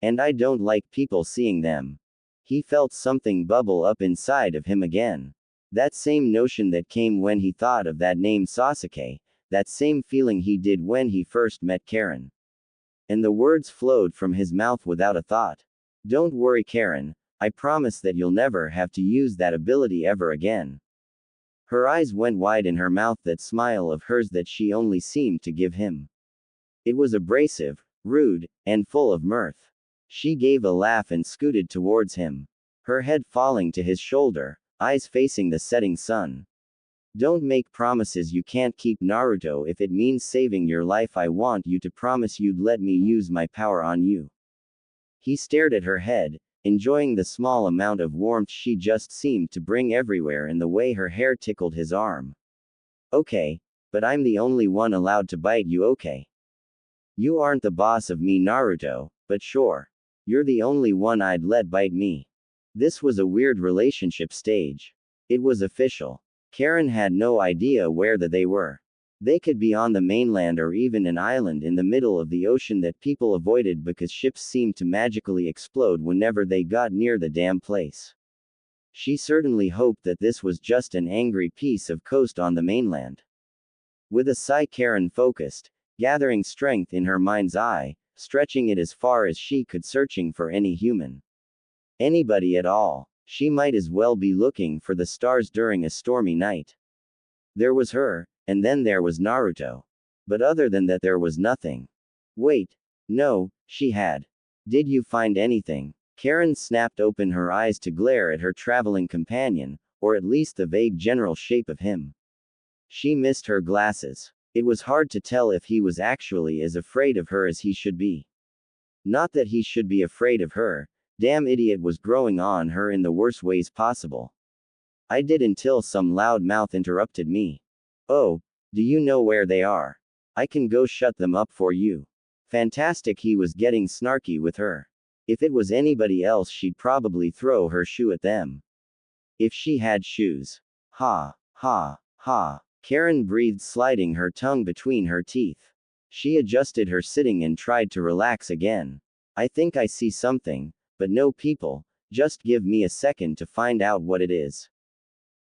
And I don't like people seeing them. He felt something bubble up inside of him again. That same notion that came when he thought of that name Sasuke, that same feeling he did when he first met Karin. And the words flowed from his mouth without a thought. Don't worry, Karin, I promise that you'll never have to use that ability ever again. Her eyes went wide in her mouth, that smile of hers that she only seemed to give him. It was abrasive, rude, and full of mirth. She gave a laugh and scooted towards him, her head falling to his shoulder, eyes facing the setting sun. Don't make promises you can't keep, Naruto. If it means saving your life, I want you to promise you'd let me use my power on you. He stared at her head, enjoying the small amount of warmth she just seemed to bring everywhere in the way her hair tickled his arm. Okay, but I'm the only one allowed to bite you, okay? You aren't the boss of me, Naruto, but sure. You're the only one I'd let bite me. This was a weird relationship stage. It was official. Karin had no idea where they were. They could be on the mainland or even an island in the middle of the ocean that people avoided because ships seemed to magically explode whenever they got near the damn place. She certainly hoped that this was just an angry piece of coast on the mainland. With a sigh, Karin focused, gathering strength in her mind's eye, stretching it as far as she could, searching for any human. Anybody at all. She might as well be looking for the stars during a stormy night. There was her, and then there was Naruto. But other than that, there was nothing. Wait. No, she had. Did you find anything? Karin snapped open her eyes to glare at her traveling companion, or at least the vague general shape of him. She missed her glasses. It was hard to tell if he was actually as afraid of her as he should be. Not that he should be afraid of her. Damn idiot was growing on her in the worst ways possible. I did, until some loud mouth interrupted me. Oh, do you know where they are? I can go shut them up for you. Fantastic, he was getting snarky with her. If it was anybody else, she'd probably throw her shoe at them. If she had shoes. Ha, ha, ha. Karin breathed, sliding her tongue between her teeth. She adjusted her sitting and tried to relax again. I think I see something. But no people, just give me a second to find out what it is.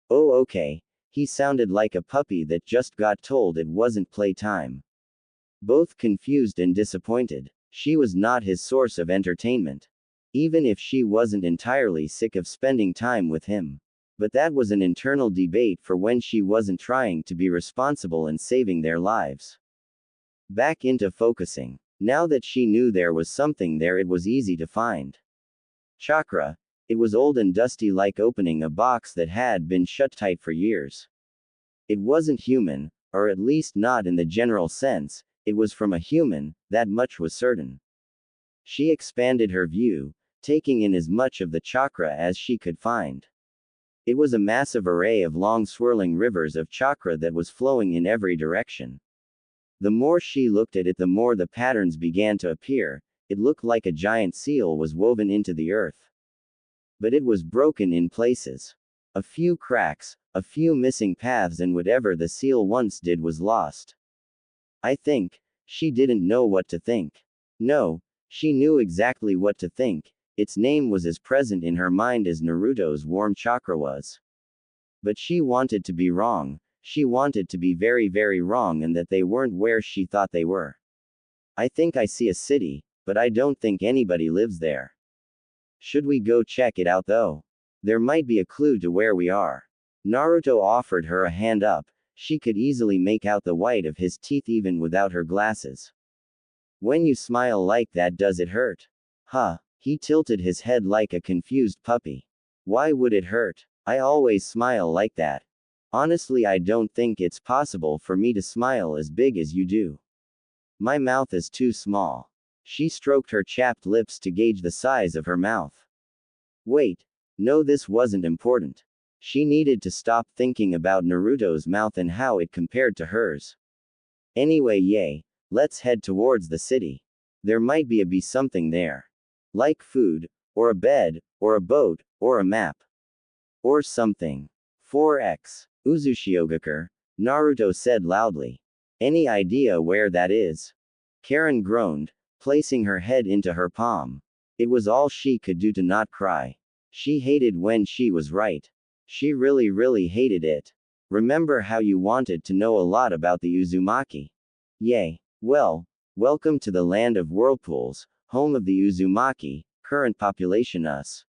Oh, okay. He sounded like a puppy that just got told it wasn't playtime. Both confused and disappointed. She was not his source of entertainment. Even if she wasn't entirely sick of spending time with him. But that was an internal debate for when she wasn't trying to be responsible and saving their lives. Back into focusing. Now that she knew there was something there, it was easy to find. Chakra. It was old and dusty, like opening a box that had been shut tight for years. It wasn't human, or at least not in the general sense. It was from a human, that much was certain. She expanded her view, taking in as much of the chakra as she could find. It was a massive array of long swirling rivers of chakra that was flowing in every direction. The more she looked at it, the more the patterns began to appear. It looked like a giant seal was woven into the earth. But it was broken in places. A few cracks, a few missing paths, and whatever the seal once did was lost. I think. She didn't know what to think. No, she knew exactly what to think. Its name was as present in her mind as Naruto's warm chakra was. But she wanted to be wrong. She wanted to be very, very wrong, and that they weren't where she thought they were. I think I see a city, but I don't think anybody lives there. Should we go check it out though? There might be a clue to where we are. Naruto offered her a hand up. She could easily make out the white of his teeth even without her glasses. When you smile like that, does it hurt? Huh? He tilted his head like a confused puppy. Why would it hurt? I always smile like that. Honestly, I don't think it's possible for me to smile as big as you do. My mouth is too small. She stroked her chapped lips to gauge the size of her mouth. Wait. No, this wasn't important. She needed to stop thinking about Naruto's mouth and how it compared to hers. Anyway, yay, let's head towards the city. There might be something there. Like food, or a bed, or a boat, or a map. Or something. 4x. Uzushiogakure, Naruto said loudly. Any idea where that is? Karin groaned, placing her head into her palm. It was all she could do to not cry. She hated when she was right. She really hated it. Remember how you wanted to know a lot about the Uzumaki? Yay. Well, welcome to the land of whirlpools, home of the Uzumaki, current population us.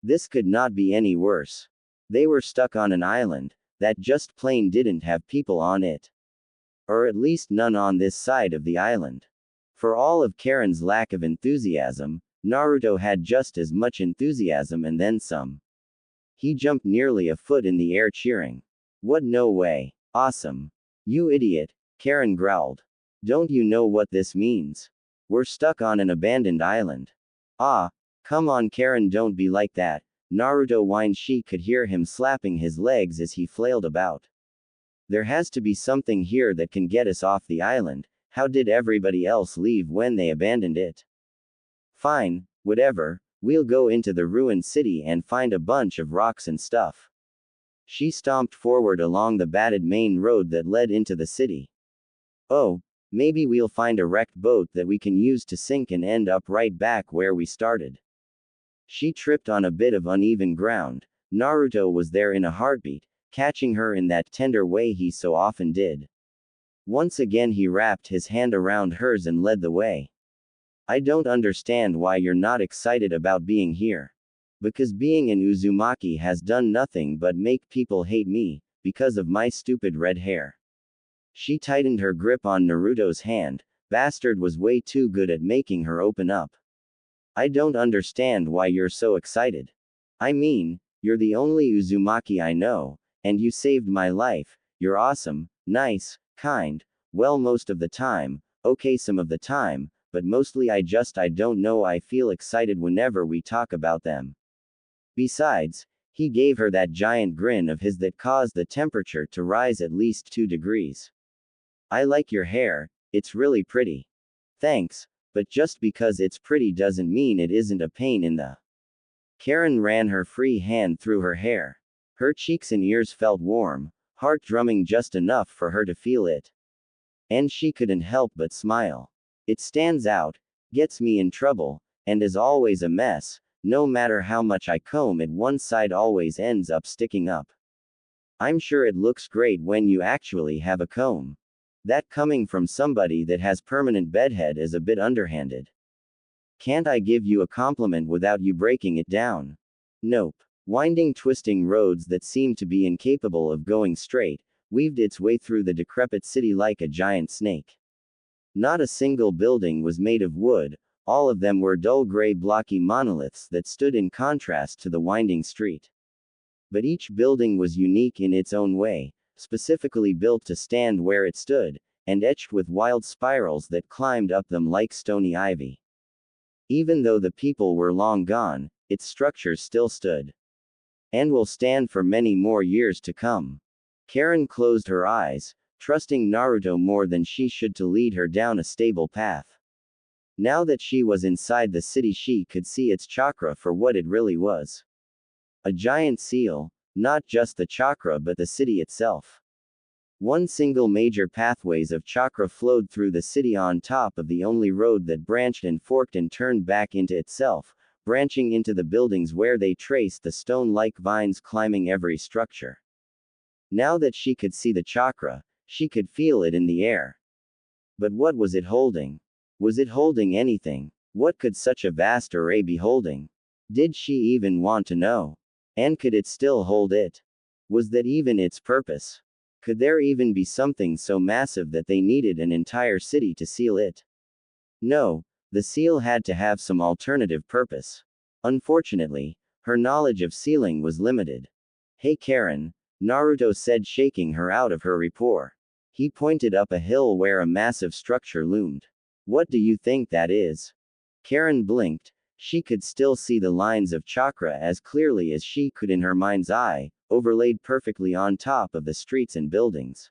This could not be any worse. They were stuck on an island that just plain didn't have people on it. Or at least none on this side of the island. For all of Karin's lack of enthusiasm, Naruto had just as much enthusiasm and then some. He jumped nearly a foot in the air cheering. What, no way. Awesome. You idiot, Karin growled. Don't you know what this means? We're stuck on an abandoned island. Ah, come on Karin, don't be like that, Naruto whined. She could hear him slapping his legs as he flailed about. There has to be something here that can get us off the island. How did everybody else leave when they abandoned it? Fine, whatever, we'll go into the ruined city and find a bunch of rocks and stuff. She stomped forward along the battered main road that led into the city. Oh, maybe we'll find a wrecked boat that we can use to sink and end up right back where we started. She tripped on a bit of uneven ground. Naruto was there in a heartbeat, catching her in that tender way he so often did. Once again he wrapped his hand around hers and led the way. I don't understand why you're not excited about being here. Because being an Uzumaki has done nothing but make people hate me, because of my stupid red hair. She tightened her grip on Naruto's hand. Bastard was way too good at making her open up. I don't understand why you're so excited. I mean, you're the only Uzumaki I know, and you saved my life. You're awesome, nice, kind, well most of the time, okay some of the time, but mostly I don't know, I feel excited whenever we talk about them. Besides, he gave her that giant grin of his that caused the temperature to rise at least 2 degrees. I like your hair, it's really pretty. Thanks, but just because it's pretty doesn't mean it isn't a pain in the. Karin ran her free hand through her hair. Her cheeks and ears felt warm, heart drumming just enough for her to feel it. And she couldn't help but smile. It stands out, gets me in trouble, and is always a mess. No matter how much I comb it, one side always ends up sticking up. I'm sure it looks great when you actually have a comb. That coming from somebody that has permanent bedhead is a bit underhanded. Can't I give you a compliment without you breaking it down? Nope. Winding, twisting roads that seemed to be incapable of going straight, weaved its way through the decrepit city like a giant snake. Not a single building was made of wood, all of them were dull gray blocky monoliths that stood in contrast to the winding street. But each building was unique in its own way, specifically built to stand where it stood, and etched with wild spirals that climbed up them like stony ivy. Even though the people were long gone, its structures still stood. And will stand for many more years to come. Karin closed her eyes, trusting Naruto more than she should to lead her down a stable path. Now that she was inside the city, she could see its chakra for what it really was. A giant seal, not just the chakra but the city itself. One single major pathways of chakra flowed through the city on top of the only road that branched and forked and turned back into itself, branching into the buildings where they traced the stone-like vines climbing every structure. Now that she could see the chakra, she could feel it in the air. But what was it holding? Was it holding anything? What could such a vast array be holding? Did she even want to know? And could it still hold it? Was that even its purpose? Could there even be something so massive that they needed an entire city to seal it? No, the seal had to have some alternative purpose. Unfortunately, her knowledge of sealing was limited. Hey Karin, Naruto said, shaking her out of her rapport. He pointed up a hill where a massive structure loomed. What do you think that is? Karin blinked. She could still see the lines of chakra as clearly as she could in her mind's eye, overlaid perfectly on top of the streets and buildings.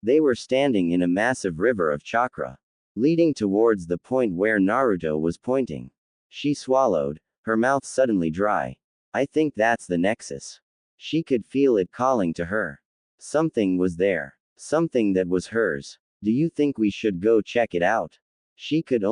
They were standing in a massive river of chakra, leading towards the point where Naruto was pointing. She swallowed, her mouth suddenly dry. I think that's the nexus. She could feel it calling to her. Something was there. Something that was hers. Do you think we should go check it out? She could only